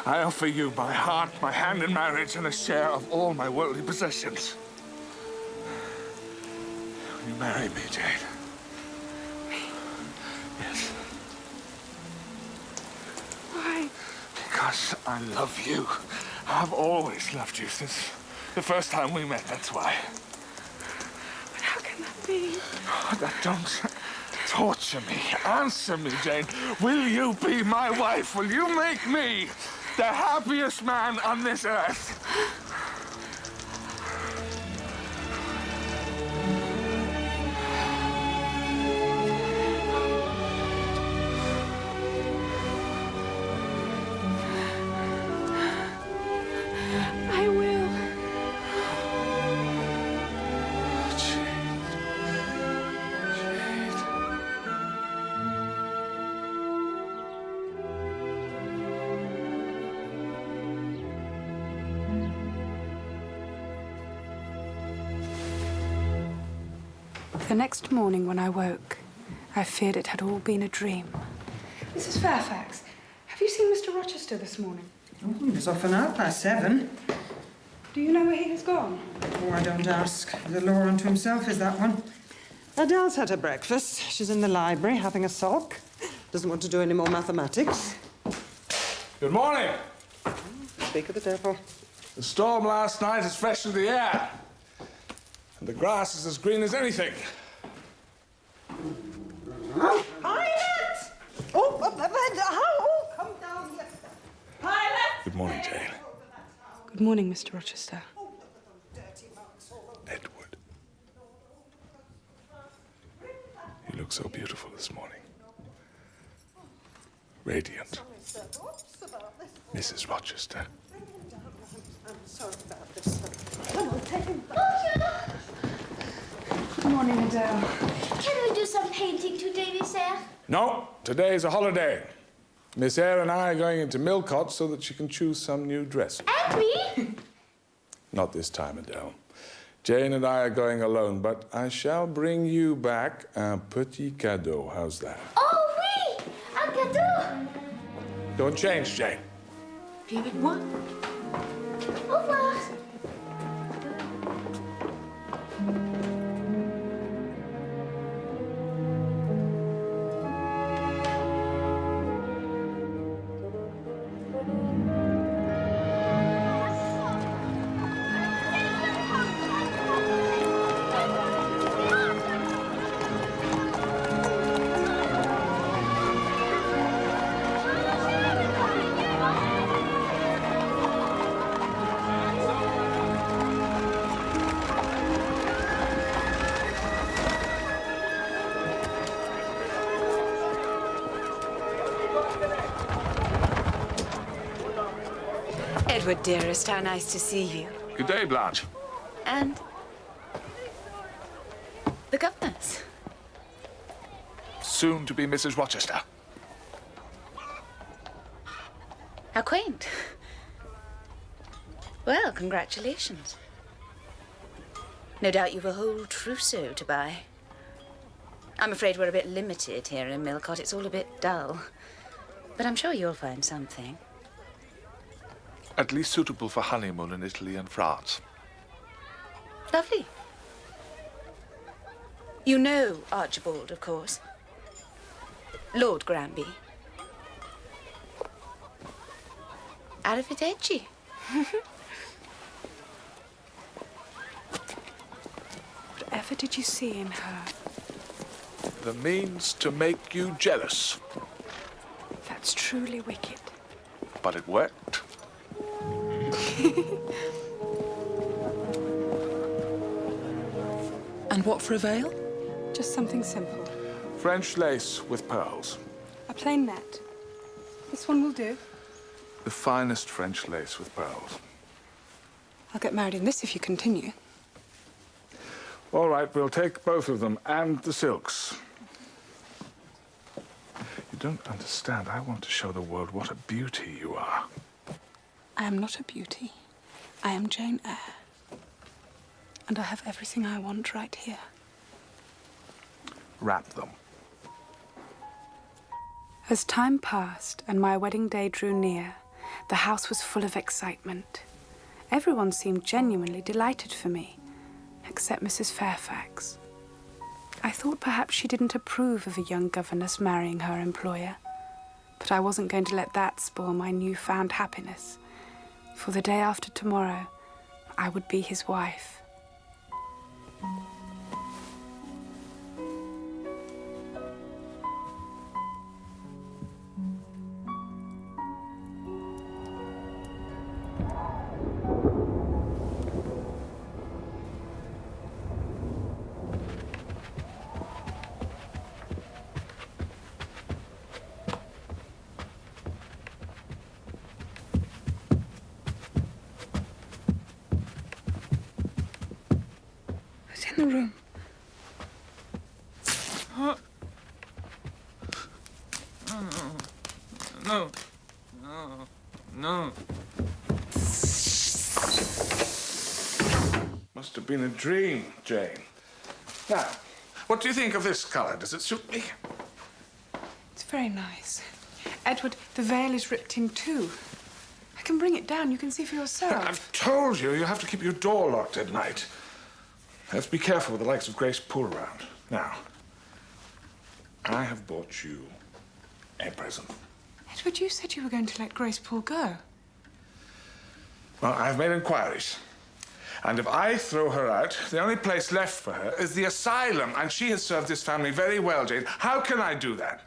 Speaker 10: I offer you my heart, my hand in marriage, and a share of all my worldly possessions. Will you marry me, Jane?
Speaker 6: Me?
Speaker 10: Yes.
Speaker 6: Why?
Speaker 10: Because I love you. I've always loved you since the first time we met, that's why.
Speaker 6: But how can that be?
Speaker 10: Oh, that don't torture me. Answer me, Jane. Will you be my wife? Will you make me the happiest man on this earth?
Speaker 6: The next morning when I woke, I feared it had all been a dream.
Speaker 21: Mrs. Fairfax, have you seen Mr. Rochester this morning?
Speaker 9: Oh, he was off and out past 7.
Speaker 21: Do you know where he has gone?
Speaker 9: Oh, I don't ask. The law unto himself is that one. Adele's had her breakfast. She's in the library having a sulk. Doesn't want to do any more mathematics.
Speaker 10: Good morning.
Speaker 9: Speak of the devil.
Speaker 10: The storm last night has freshened the air. And the grass is as green as anything.
Speaker 9: Pilot! Oh, come down here. Pilot!
Speaker 10: Good morning, Jane.
Speaker 6: Good morning, Mr. Rochester.
Speaker 10: Edward. You look so beautiful this morning. Radiant. Mrs. Rochester.
Speaker 9: I'm sorry about this. Come on, take him back.
Speaker 21: Good morning, Adele.
Speaker 1: Can we do some painting today, Miss Eyre?
Speaker 10: No, today is a holiday. Miss Eyre and I are going into Millcote so that she can choose some new dress.
Speaker 1: And me?
Speaker 10: Not this time, Adele. Jane and I are going alone, but I shall bring you back un petit cadeau. How's that?
Speaker 1: Oh, oui! Un cadeau!
Speaker 10: Don't change, Jane.
Speaker 17: David, what?
Speaker 1: Au revoir.
Speaker 15: Edward, dearest, how nice to see you.
Speaker 10: Good day, Blanche.
Speaker 15: And the governess.
Speaker 10: Soon to be Mrs. Rochester.
Speaker 15: How quaint. Well, congratulations. No doubt you've a whole trousseau to buy. I'm afraid we're a bit limited here in Millcote. It's all a bit dull. But I'm sure you'll find something.
Speaker 10: At least suitable for honeymoon in Italy and France.
Speaker 15: Lovely. You know Archibald, of course. Lord Granby. Arrivederci.
Speaker 6: Whatever did you see in her?
Speaker 10: The means to make you jealous.
Speaker 6: That's truly wicked.
Speaker 10: But it worked.
Speaker 19: And what for a veil?
Speaker 6: Just something simple.
Speaker 10: French lace with pearls.
Speaker 6: A plain net. This one will do.
Speaker 10: The finest French lace with pearls.
Speaker 6: I'll get married in this if you continue.
Speaker 10: All right, we'll take both of them and the silks. You don't understand. I want to show the world what a beauty you are.
Speaker 6: I am not a beauty. I am Jane Eyre. And I have everything I want right here.
Speaker 10: Wrap them.
Speaker 6: As time passed and my wedding day drew near, the house was full of excitement. Everyone seemed genuinely delighted for me, except Mrs. Fairfax. I thought perhaps she didn't approve of a young governess marrying her employer, but I wasn't going to let that spoil my newfound happiness. For the day after tomorrow, I would be his wife. In the room.
Speaker 20: No. No.
Speaker 10: Must have been a dream, Jane. Now, What do you think of this colour? Does it suit me?
Speaker 6: It's very nice. Edward, the veil is ripped in two. I can bring it down. You can see for yourself.
Speaker 10: I've told you, you have to keep your door locked at night. Let's be careful with the likes of Grace Poole around. Now, I have bought you a present.
Speaker 6: Edward, you said you were going to let Grace Poole go.
Speaker 10: Well, I've made inquiries. And if I throw her out, the only place left for her is the asylum. And she has served this family very well, Jane. How can I do that?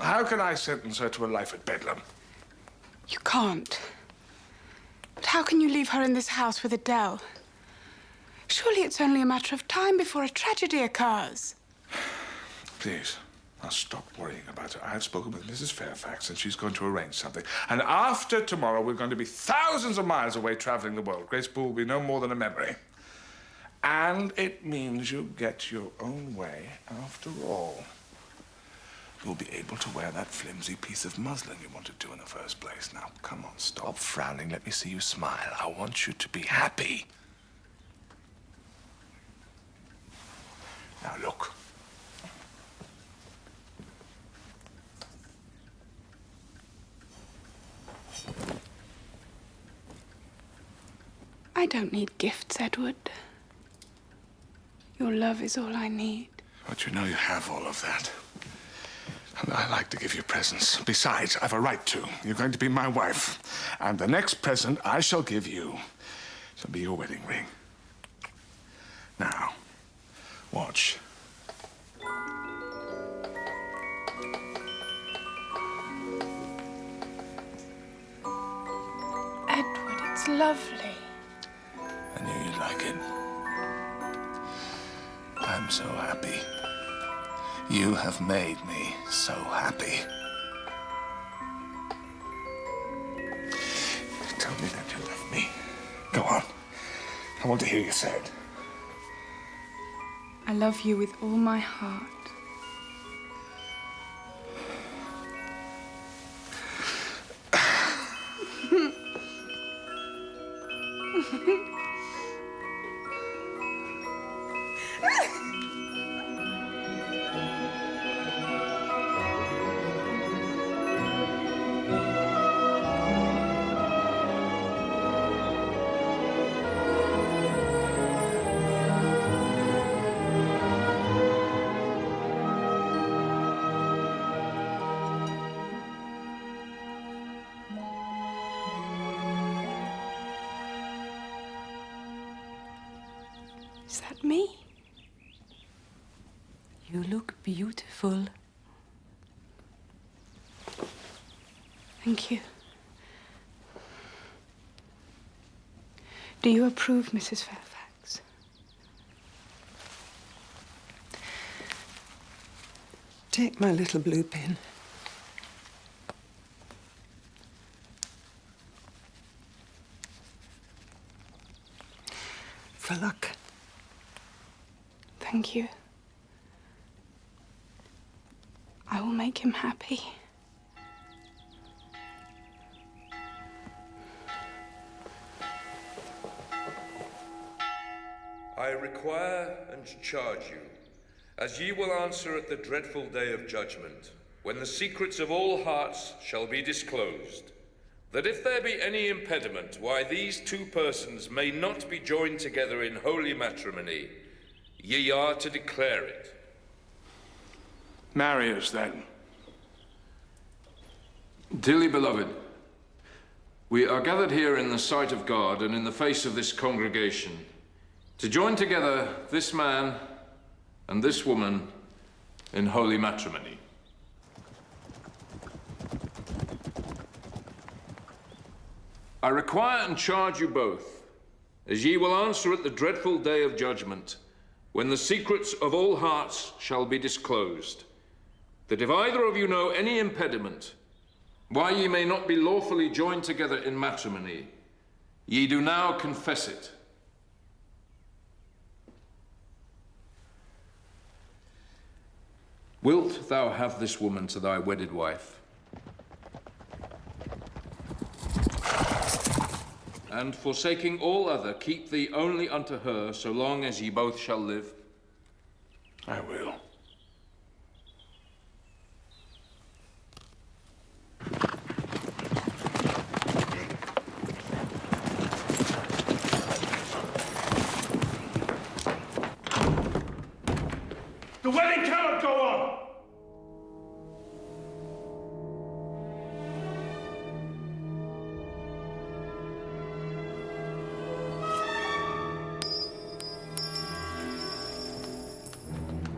Speaker 10: How can I sentence her to a life at Bedlam?
Speaker 6: You can't. But how can you leave her in this house with Adele? Surely it's only a matter of time before a tragedy occurs.
Speaker 10: Please, now stop worrying about her. I have spoken with Mrs. Fairfax, and she's going to arrange something. And after tomorrow, we're going to be thousands of miles away traveling the world. Grace Poole will be no more than a memory. And it means you get your own way after all. You'll be able to wear that flimsy piece of muslin you wanted to in the first place. Now, come on, stop frowning. Let me see you smile. I want you to be happy. Now, look.
Speaker 6: I don't need gifts, Edward. Your love is all I need.
Speaker 10: But you know you have all of that. And I like to give you presents. Besides, I've a right to. You're going to be my wife. And the next present I shall give you shall be your wedding ring. Now, watch.
Speaker 6: Edward, it's lovely.
Speaker 10: I knew you'd like it. I'm so happy. You have made me so happy. Tell me that you love me. Go on. I want to hear you say it.
Speaker 6: I love you with all my heart. Is that me?
Speaker 2: You look beautiful.
Speaker 6: Thank you. Do you approve, Mrs. Fairfax?
Speaker 9: Take my little blue pin. For luck.
Speaker 6: Thank you. I will make him happy.
Speaker 22: I require and charge you, as ye will answer at the dreadful day of judgment, when the secrets of all hearts shall be disclosed, that if there be any impediment why these two persons may not be joined together in holy matrimony, ye are to declare it.
Speaker 10: Marry us, then.
Speaker 22: Dearly beloved, we are gathered here in the sight of God and in the face of this congregation to join together this man and this woman in holy matrimony. I require and charge you both, as ye will answer at the dreadful day of judgment, when the secrets of all hearts shall be disclosed, that if either of you know any impediment why ye may not be lawfully joined together in matrimony, ye do now confess it. Wilt thou have this woman to thy wedded wife? And forsaking all other, keep thee only unto her, so long as ye both shall live?
Speaker 10: I will.
Speaker 20: The wedding cannot go on!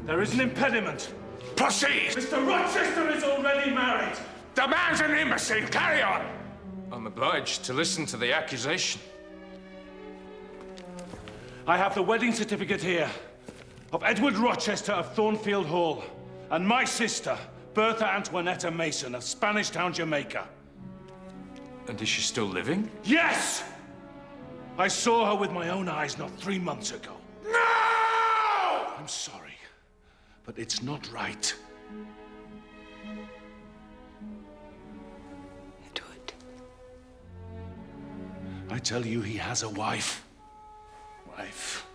Speaker 20: There is an impediment.
Speaker 10: Proceed!
Speaker 20: Mr. Rochester is already married.
Speaker 10: The man's an imbecile. Carry on!
Speaker 22: I'm obliged to listen to the accusation.
Speaker 20: I have the wedding certificate here of Edward Rochester of Thornfield Hall and my sister, Bertha Antoinetta Mason of Spanish Town, Jamaica.
Speaker 22: And is she still living?
Speaker 20: Yes! I saw her with my own eyes not 3 months ago.
Speaker 10: No!
Speaker 20: I'm sorry, but it's not right.
Speaker 6: Edward.
Speaker 20: I tell you, he has a wife. Wife.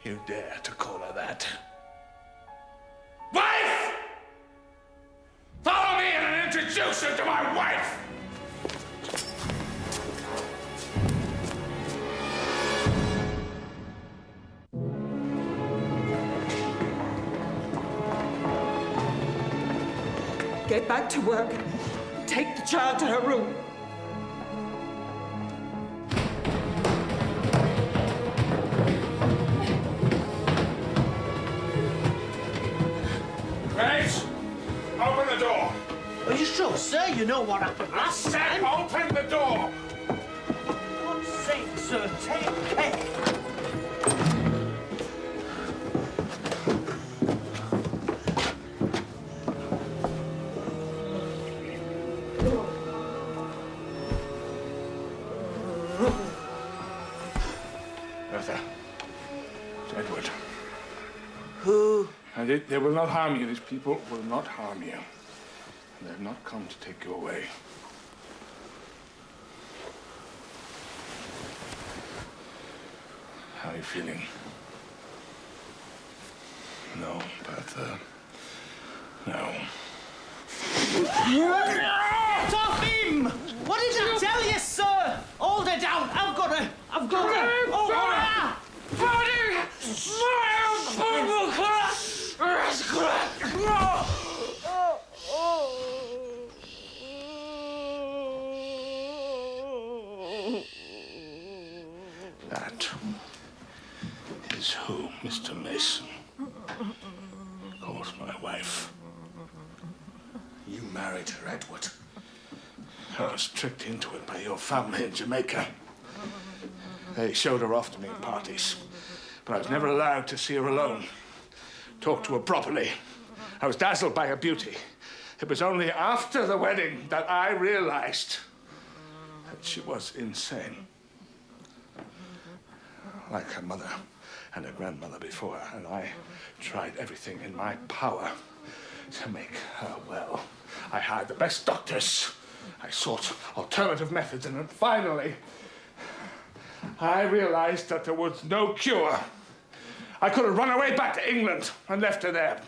Speaker 20: You dare to call her that?
Speaker 10: Wife! Follow me and introduce her to my wife!
Speaker 9: Get back to work. Take the child to her room.
Speaker 10: Grace, open the door.
Speaker 3: Are you sure, sir? You know what happened last time.
Speaker 10: Open the door.
Speaker 3: For God's sake, sir, take care.
Speaker 10: Bertha. It's Edward.
Speaker 3: Who?
Speaker 10: And they will not harm you. These people will not harm you. They have not come to take you away. How are you feeling? No, Bertha. No.
Speaker 3: Get off him! What did I tell you, sir? Hold her down. I've got her. Oh,
Speaker 20: That is who Mr. Mason calls my wife. You married her, Edward. I was tricked into it by your family in Jamaica. They showed her off to me at parties, but I was never allowed to see her alone, talk to her properly. I was dazzled by her beauty. It was only after the wedding that I realized that she was insane. Like her mother and her grandmother before her, and I tried everything in my power to make her well. I hired the best doctors. I sought alternative methods, and then finally, I realized that there was no cure. I could have run away back to England and left her there.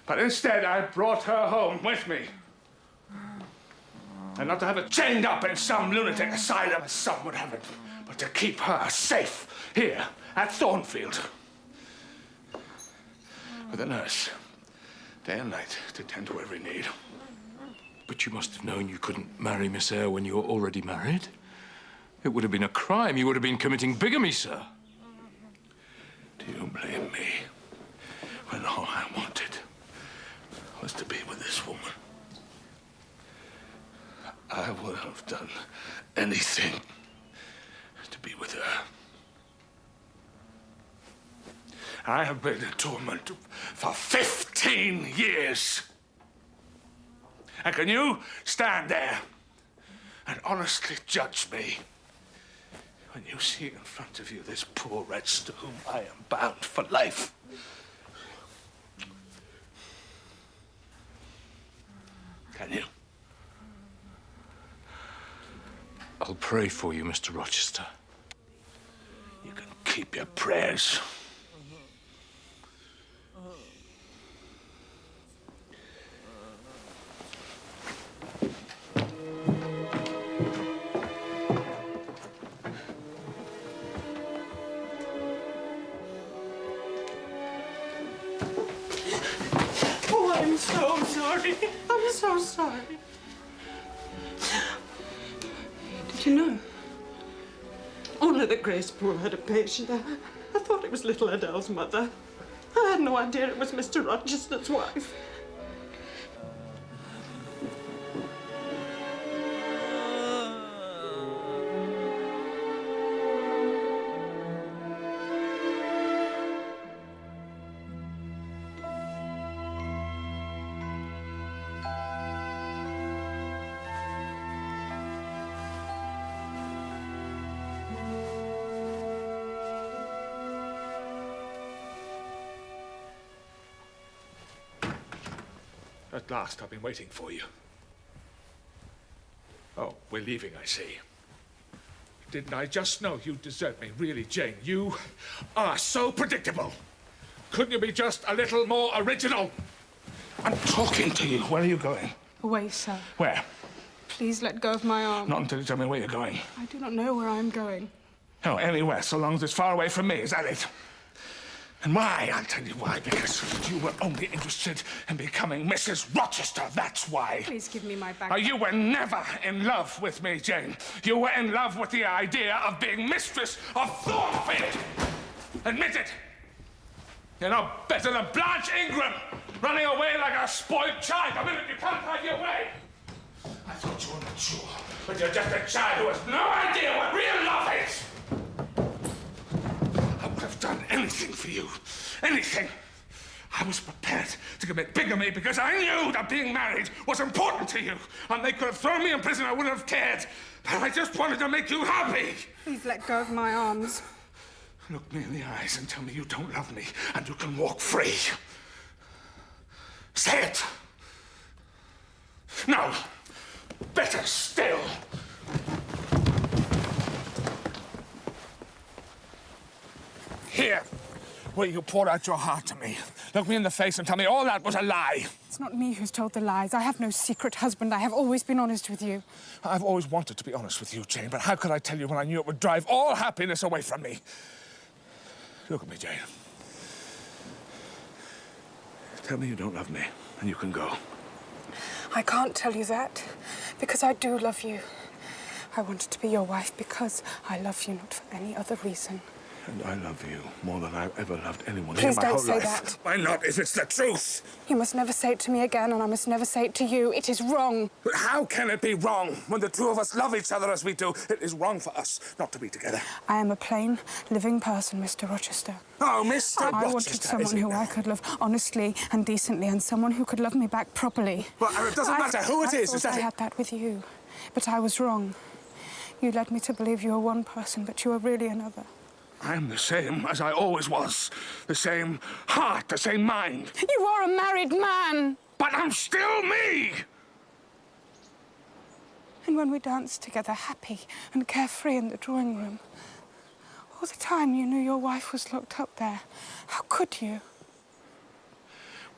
Speaker 20: But instead, I brought her home with me. And not to have her chained up in some lunatic asylum as some would have it, but to keep her safe here at Thornfield. With a nurse, day and night, to tend to every need.
Speaker 22: But you must have known you couldn't marry Miss Eyre when you were already married. It would have been a crime. You would have been committing bigamy, sir.
Speaker 20: Do you blame me when all I wanted was to be with this woman? I would have done anything to be with her. I have been in torment for 15 years. And can you stand there and honestly judge me when you see in front of you this poor wretch to whom I am bound for life? Can you?
Speaker 22: I'll pray for you, Mr. Rochester.
Speaker 20: You can keep your prayers.
Speaker 9: Do you know? Only that Grace Poole had a patient. I thought it was little Adele's mother. I had no idea it was Mr. Rochester's wife.
Speaker 10: At last, I've been waiting for you. Oh, we're leaving, I see. Didn't I just know you'd desert me? Really, Jane, you are so predictable. Couldn't you be just a little more original? I'm talking to you. Where are you going?
Speaker 21: Away, sir.
Speaker 10: Where?
Speaker 21: Please let go of my arm.
Speaker 10: Not until you tell me where you're going.
Speaker 21: I do not know where I am going.
Speaker 10: Oh, anywhere, so long as it's far away from me, is that it? And why? I'll tell you why. Because you were only interested in becoming Mrs. Rochester, that's why.
Speaker 21: Please give me my bag.
Speaker 10: Oh, you were never in love with me, Jane. You were in love with the idea of being mistress of Thornfield. Admit it. You're no better than Blanche Ingram, running away like a spoiled child the minute you can't have your way. I thought you were mature, but you're just a child who has no idea what real love is. I would have done anything for you. Anything. I was prepared to commit bigamy because I knew that being married was important to you. And they could have thrown me in prison, I wouldn't have cared. But I just wanted to make you happy.
Speaker 21: Please let go of my arms.
Speaker 10: Look me in the eyes and tell me you don't love me and you can walk free. Say it. No. Better still. Here, where you poured out your heart to me. Look me in the face and tell me all that was a lie.
Speaker 21: It's not me who's told the lies. I have no secret husband. I have always been honest with you.
Speaker 10: I've always wanted to be honest with you, Jane, but how could I tell you when I knew it would drive all happiness away from me? Look at me, Jane. Tell me you don't love me, and you can go.
Speaker 21: I can't tell you that, because I do love you. I wanted to be your wife because I love you, not for any other reason.
Speaker 10: And I love you more than I've ever loved anyone
Speaker 21: Please
Speaker 10: in my whole
Speaker 21: don't say
Speaker 10: life.
Speaker 21: that.
Speaker 10: Why not, if it's the truth?
Speaker 21: You must never say it to me again, and I must never say it to you. It is wrong.
Speaker 10: But how can it be wrong when the two of us love each other as we do? It is wrong for us not to be together.
Speaker 21: I am a plain, living person, Mr. Rochester.
Speaker 10: Oh, Mr. Rochester,
Speaker 21: I wanted someone who I could love honestly and decently, and someone who could love me back properly.
Speaker 10: Well, it doesn't matter who it is.
Speaker 21: I had that with you, but I was wrong. You led me to believe you were one person, but you were really another.
Speaker 10: I am the same as I always was. The same heart, the same mind.
Speaker 21: You are a married man.
Speaker 10: But I'm still me!
Speaker 21: And when we danced together, happy and carefree in the drawing room, all the time you knew your wife was locked up there. How could you?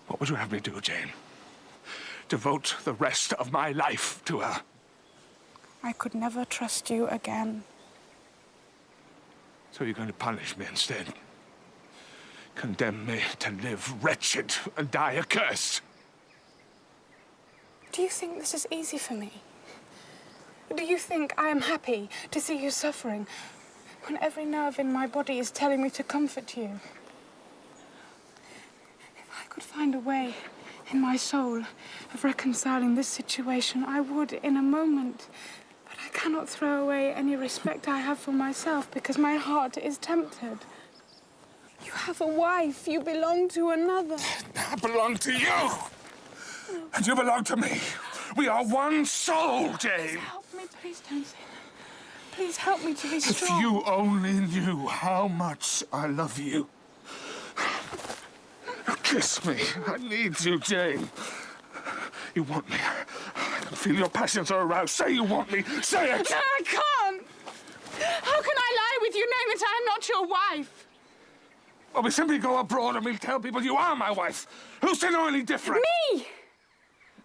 Speaker 10: What would you have me do, Jane? Devote the rest of my life to her?
Speaker 21: I could never trust you again.
Speaker 10: So you're going to punish me instead? Condemn me to live wretched and die accursed?
Speaker 21: Do you think this is easy for me? Do you think I am happy to see you suffering when every nerve in my body is telling me to comfort you? If I could find a way in my soul of reconciling this situation, I would in a moment. But I cannot throw away any respect I have for myself because my heart is tempted. You have a wife. You belong to another.
Speaker 10: I belong to you. And you belong to me. We are one soul, Jane.
Speaker 21: Help me, please don't say that. Please help me to be strong.
Speaker 10: If you only knew how much I love you. Now kiss me. I need you, Jane. You want me. I can feel your passions are aroused. Say you want me. Say it.
Speaker 21: No, I can't. How can I lie with you knowing that I am not your wife?
Speaker 10: Well, we simply go abroad and we'll tell people you are my wife. Who's to know any different?
Speaker 21: Me!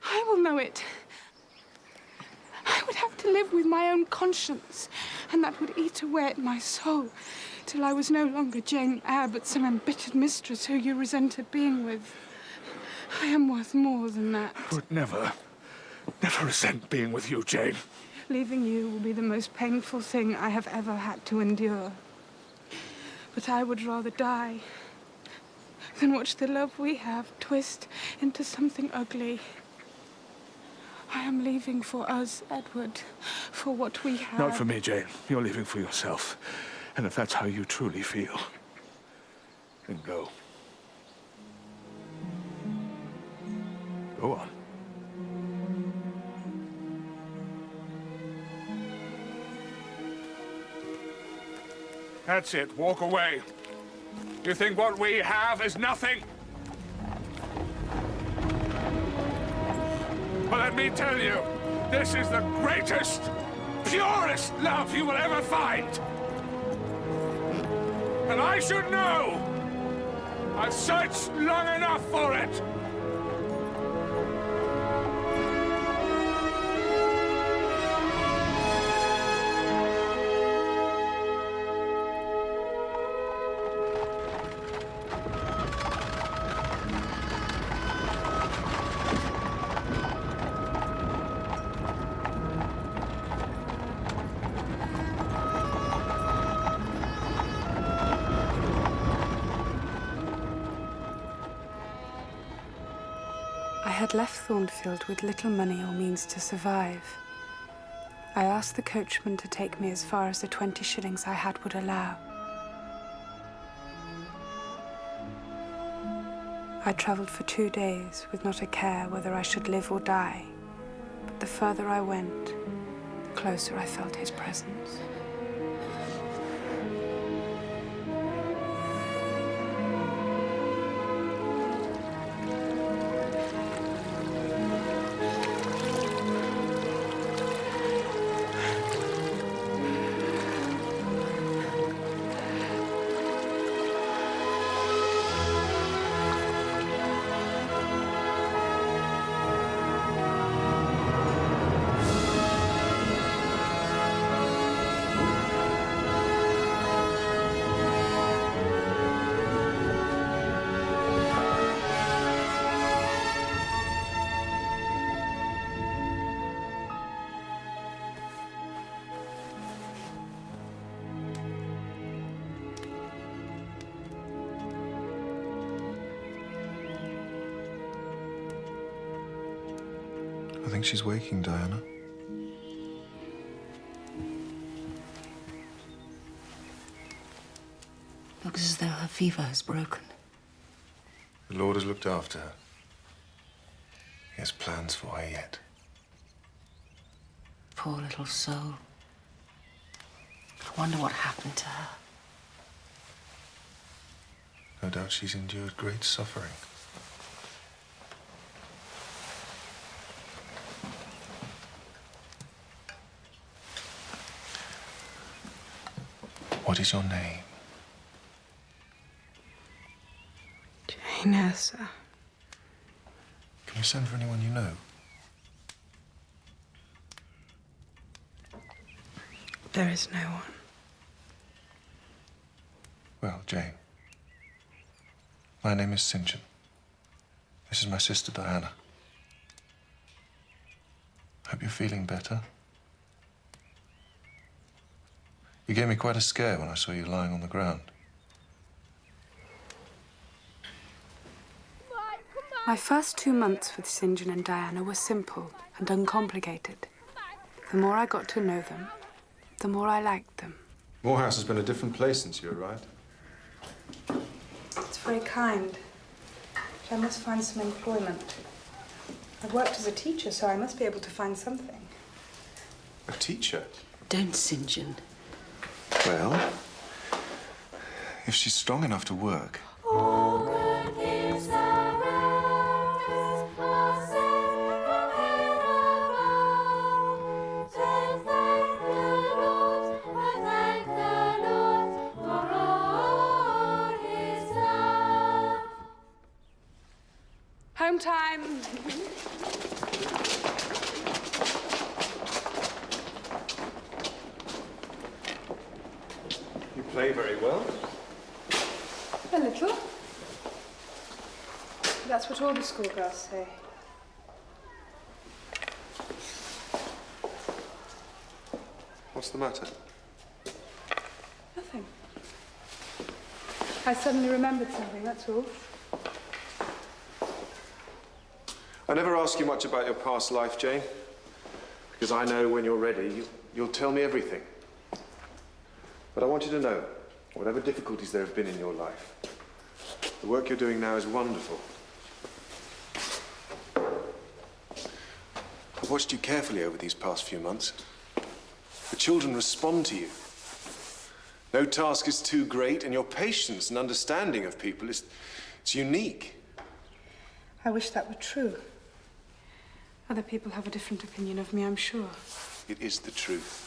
Speaker 21: I will know it. I would have to live with my own conscience, and that would eat away at my soul till I was no longer Jane Eyre, but some embittered mistress who you resented being with. I am worth more than that.
Speaker 10: I would never resent being with you, Jane.
Speaker 21: Leaving you will be the most painful thing I have ever had to endure. But I would rather die than watch the love we have twist into something ugly. I am leaving for us, Edward, for what we have.
Speaker 10: Not for me, Jane. You're leaving for yourself. And if that's how you truly feel, then go. Go on. That's it. Walk away. You think what we have is nothing? Well, let me tell you, this is the greatest, purest love you will ever find. And I should know. I've searched long enough for it.
Speaker 6: I had left Thornfield with little money or means to survive. I asked the coachman to take me as far as the 20 shillings I had would allow. I travelled for 2 days with not a care whether I should live or die. But the further I went, the closer I felt his presence.
Speaker 7: I think she's waking, Diana.
Speaker 2: Looks as though her fever has broken.
Speaker 7: The Lord has looked after her. He has plans for her yet.
Speaker 2: Poor little soul. I wonder what happened to her.
Speaker 7: No doubt she's endured great suffering. What is your name?
Speaker 21: Jane Eyre.
Speaker 7: Can you send for anyone you know?
Speaker 21: There is no one.
Speaker 7: Well, Jane. My name is St. John. This is my sister, Diana. Hope you're feeling better. You gave me quite a scare when I saw you lying on the ground.
Speaker 6: My first 2 months with St. John and Diana were simple and uncomplicated. The more I got to know them, the more I liked them.
Speaker 7: Morehouse has been a different place since you arrived.
Speaker 21: It's very kind. But I must find some employment. I've worked as a teacher, so I must be able to find something.
Speaker 7: A teacher?
Speaker 2: Don't, St. John.
Speaker 7: Well, if she's strong enough to work.
Speaker 21: Home time.
Speaker 7: You play very well.
Speaker 21: A little. That's what all the schoolgirls say.
Speaker 7: What's the matter?
Speaker 21: Nothing. I suddenly remembered something, that's all.
Speaker 7: I never ask you much about your past life, Jane, because I know when you're ready, you'll tell me everything. But I want you to know, whatever difficulties there have been in your life, the work you're doing now is wonderful. I've watched you carefully over these past few months. The children respond to you. No task is too great, and your patience and understanding of people it's unique.
Speaker 21: I wish that were true. Other people have a different opinion of me, I'm sure.
Speaker 7: It is the truth.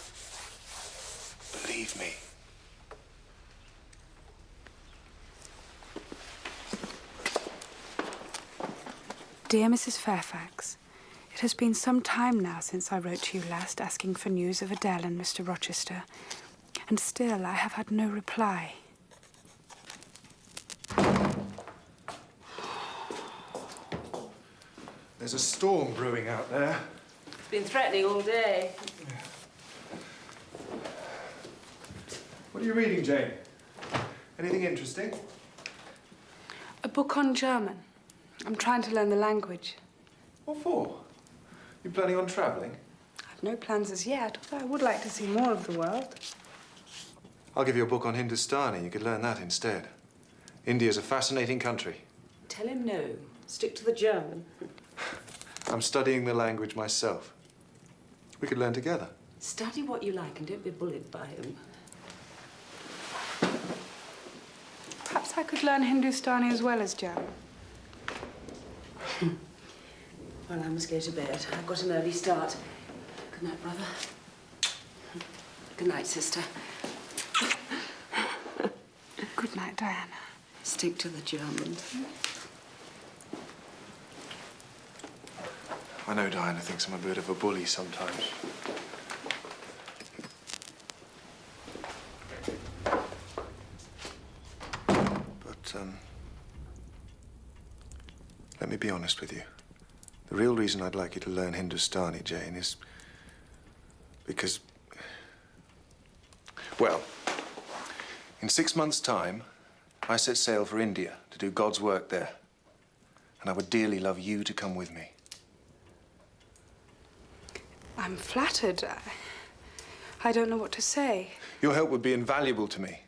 Speaker 7: Believe me.
Speaker 6: Dear Mrs. Fairfax, it has been some time now since I wrote to you last asking for news of Adele and Mr. Rochester, and still I have had no reply.
Speaker 7: There's a storm brewing out there.
Speaker 17: It's been threatening all day.
Speaker 7: What are you reading, Jane? Anything interesting?
Speaker 21: A book on German. I'm trying to learn the language.
Speaker 7: What for? You planning on travelling?
Speaker 21: I've no plans as yet, although I would like to see more of the world.
Speaker 7: I'll give you a book on Hindustani. You could learn that instead. India's a fascinating country.
Speaker 17: Tell him no. Stick to the German.
Speaker 7: I'm studying the language myself. We could learn together.
Speaker 17: Study what you like and don't be bullied by him.
Speaker 21: Perhaps I could learn Hindustani as well as German.
Speaker 17: Well, I must go to bed. I've got an early start. Good night, brother. Good night, sister.
Speaker 21: Good night, Diana.
Speaker 17: Stick to the German.
Speaker 7: I know Diana thinks I'm a bit of a bully sometimes. But, let me be honest with you. The real reason I'd like you to learn Hindustani, Jane, is because, well, in 6 months' time, I set sail for India to do God's work there. And I would dearly love you to come with me.
Speaker 21: I'm flattered. I don't know what to say.
Speaker 7: Your help would be invaluable to me.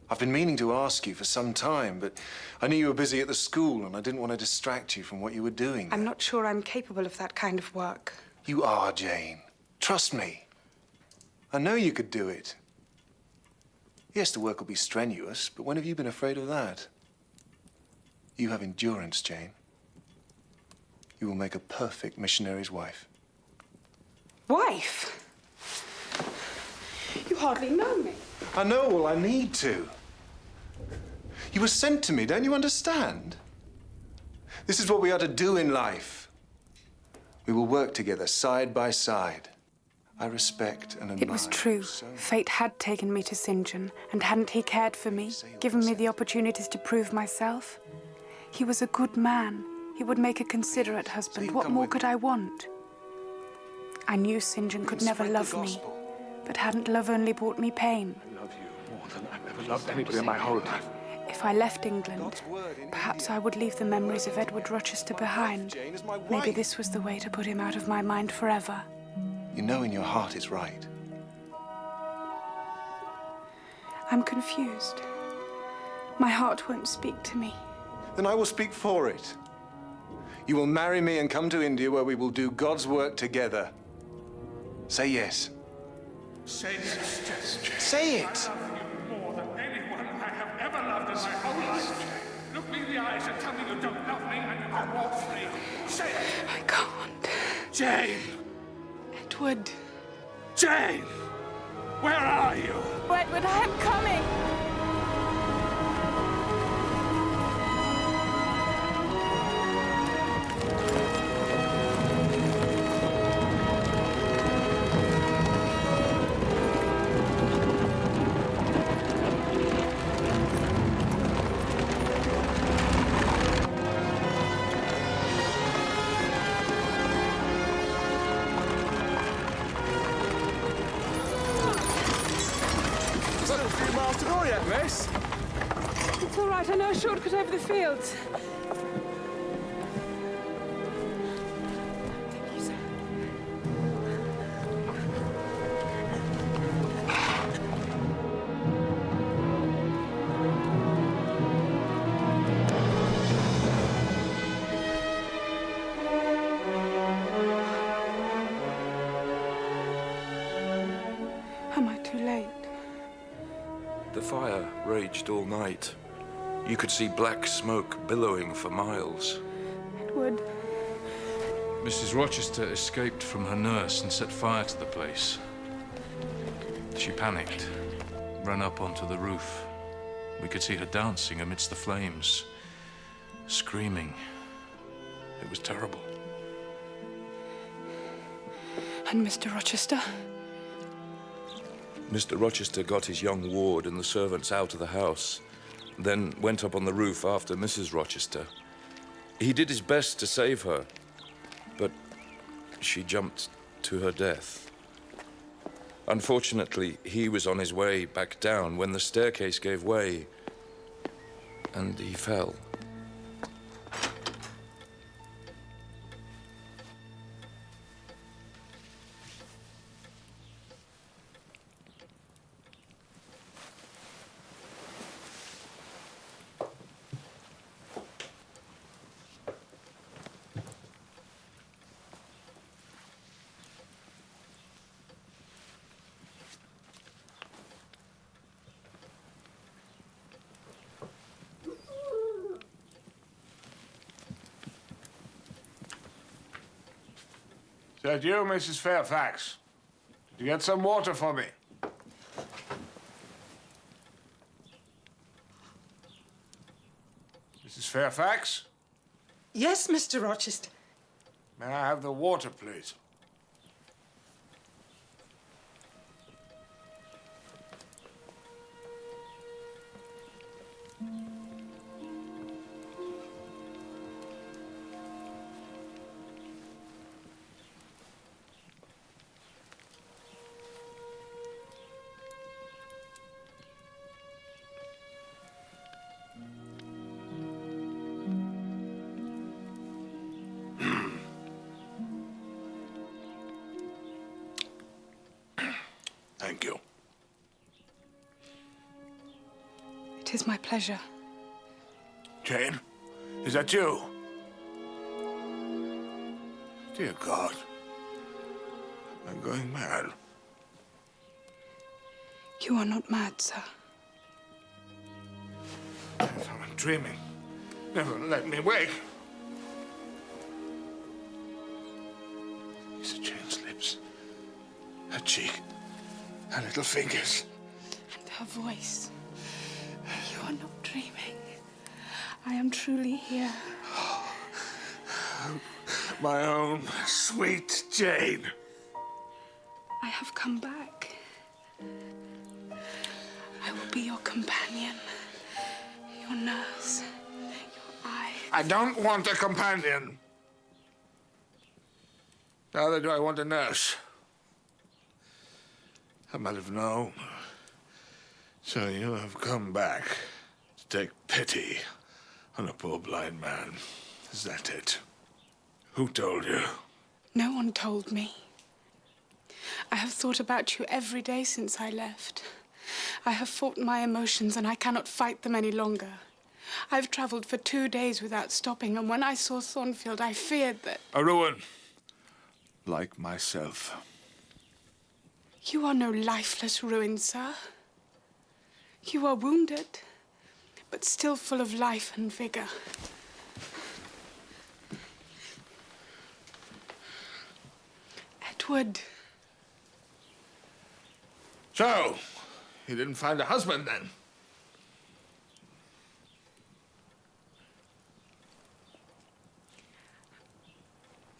Speaker 7: I've been meaning to ask you for some time, but I knew you were busy at the school and I didn't want to distract you from what you were doing.
Speaker 21: I'm not sure I'm capable of that kind of work.
Speaker 7: You are, Jane. Trust me. I know you could do it. Yes, the work will be strenuous, but when have you been afraid of that? You have endurance, Jane. You will make a perfect missionary's wife.
Speaker 21: Wife? You hardly know me.
Speaker 7: I know all I need to. You were sent to me, don't you understand? This is what we are to do in life. We will work together, side by side. I respect and admire.
Speaker 6: It was true. Fate had taken me to St. John, and hadn't he cared for me, given me the opportunities to prove myself? He was a good man. He would make a considerate husband. What more could I want? I knew St. John could never love me, but hadn't love only brought me pain?
Speaker 10: I love you more than I've ever loved anybody in my whole life.
Speaker 6: If I left England, perhaps I would leave the memories of Edward Rochester behind. Maybe this was the way to put him out of my mind forever.
Speaker 7: You know in your heart it's right.
Speaker 21: I'm confused. My heart won't speak to me.
Speaker 7: Then I will speak for it. You will marry me and come to India where we will do God's work together. Say yes.
Speaker 20: Say yes, Jane.
Speaker 7: Say it.
Speaker 20: I love you more than anyone I have ever loved in my whole life. Look me in the eyes and tell me you don't love me and you don't want me. Say it.
Speaker 21: I can't.
Speaker 20: Jane.
Speaker 21: Edward.
Speaker 20: Jane! Where are you?
Speaker 21: Edward, I am coming.
Speaker 10: Still a few miles to go yet, miss.
Speaker 21: It's all right. I know a shortcut over the fields. Thank you, sir. Am I too late?
Speaker 22: The fire raged all night. You could see black smoke billowing for miles.
Speaker 21: Edward.
Speaker 22: Mrs. Rochester escaped from her nurse and set fire to the place. She panicked, ran up onto the roof. We could see her dancing amidst the flames, screaming. It was terrible.
Speaker 21: And Mr. Rochester?
Speaker 22: Mr. Rochester got his young ward and the servants out of the house, then went up on the roof after Mrs. Rochester. He did his best to save her, but she jumped to her death. Unfortunately, he was on his way back down when the staircase gave way, and he fell.
Speaker 10: Is that you, Mrs. Fairfax? Did you get some water for me? Mrs. Fairfax?
Speaker 9: Yes, Mr. Rochester.
Speaker 10: May I have the water, please? Thank you.
Speaker 21: It is my pleasure.
Speaker 10: Jane, is that you? Dear God, I'm going mad.
Speaker 21: You are not mad, sir.
Speaker 10: If I'm dreaming, never let me wake. These are Jane's lips, her cheek, her little fingers.
Speaker 21: And her voice. You are not dreaming. I am truly here.
Speaker 10: My own sweet Jane.
Speaker 21: I have come back. I will be your companion, your nurse, your eye.
Speaker 10: I don't want a companion. Neither do I want a nurse. I might have known. So you have come back to take pity on a poor blind man. Is that it? Who told you?
Speaker 21: No one told me. I have thought about you every day since I left. I have fought my emotions and I cannot fight them any longer. I've travelled for 2 days without stopping, and when I saw Thornfield, I feared that...
Speaker 10: A ruin. Like myself.
Speaker 21: You are no lifeless ruin, sir. You are wounded, but still full of life and vigour. Edward.
Speaker 10: So, you didn't find a husband then?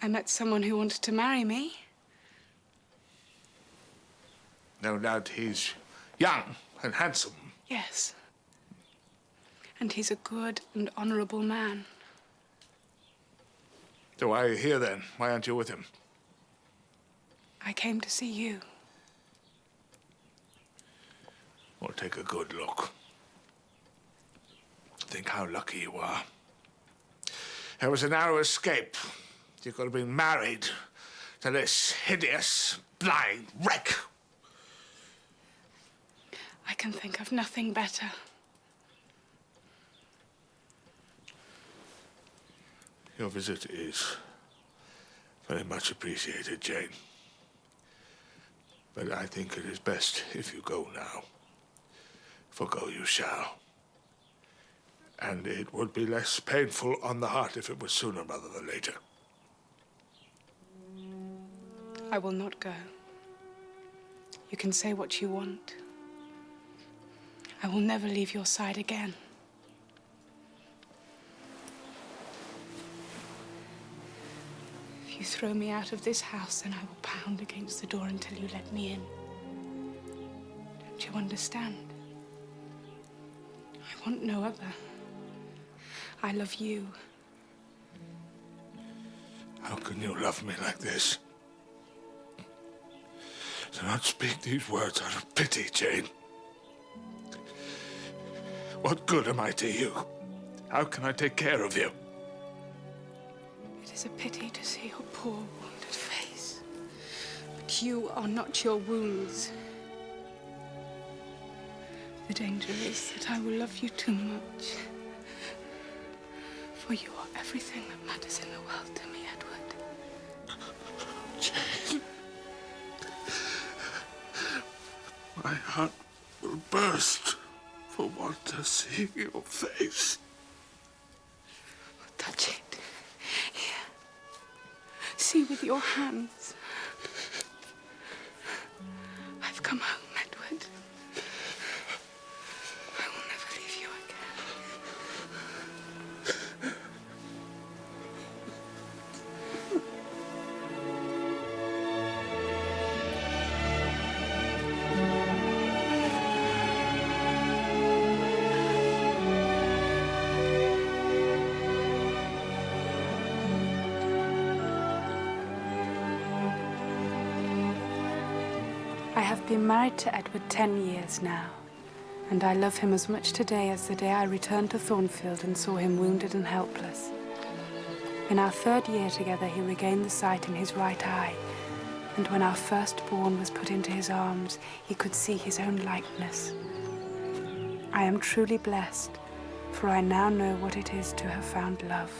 Speaker 21: I met someone who wanted to marry me.
Speaker 10: No doubt he's young and handsome.
Speaker 21: Yes. And he's a good and honourable man.
Speaker 10: So why are you here then? Why aren't you with him?
Speaker 21: I came to see you.
Speaker 10: Well,
Speaker 20: take a good look. Think how lucky you are. It was a narrow escape. You could have been married to this hideous, blind wreck.
Speaker 21: I can think of nothing better.
Speaker 20: Your visit is very much appreciated, Jane. But I think it is best if you go now. For go you shall. And it would be less painful on the heart if it was sooner rather than later.
Speaker 21: I will not go. You can say what you want. I will never leave your side again. If you throw me out of this house, then I will pound against the door until you let me in. Don't you understand? I want no other. I love you.
Speaker 20: How can you love me like this? Do not speak these words out of pity, Jane. What good am I to you? How can I take care of you?
Speaker 21: It is a pity to see your poor, wounded face. But you are not your wounds. The danger is that I will love you too much. For you are everything that matters in the world to me, Edward.
Speaker 20: Jane. My heart will burst for want of seeing your face.
Speaker 21: Touch it. Here. See with your hands. I've come home, Edward. I will never leave you again. I have been married to Edward 10 years now, and I love him as much today as the day I returned to Thornfield and saw him wounded and helpless. In our 3rd year together, he regained the sight in his right eye, and when our firstborn was put into his arms, he could see his own likeness. I am truly blessed, for I now know what it is to have found love.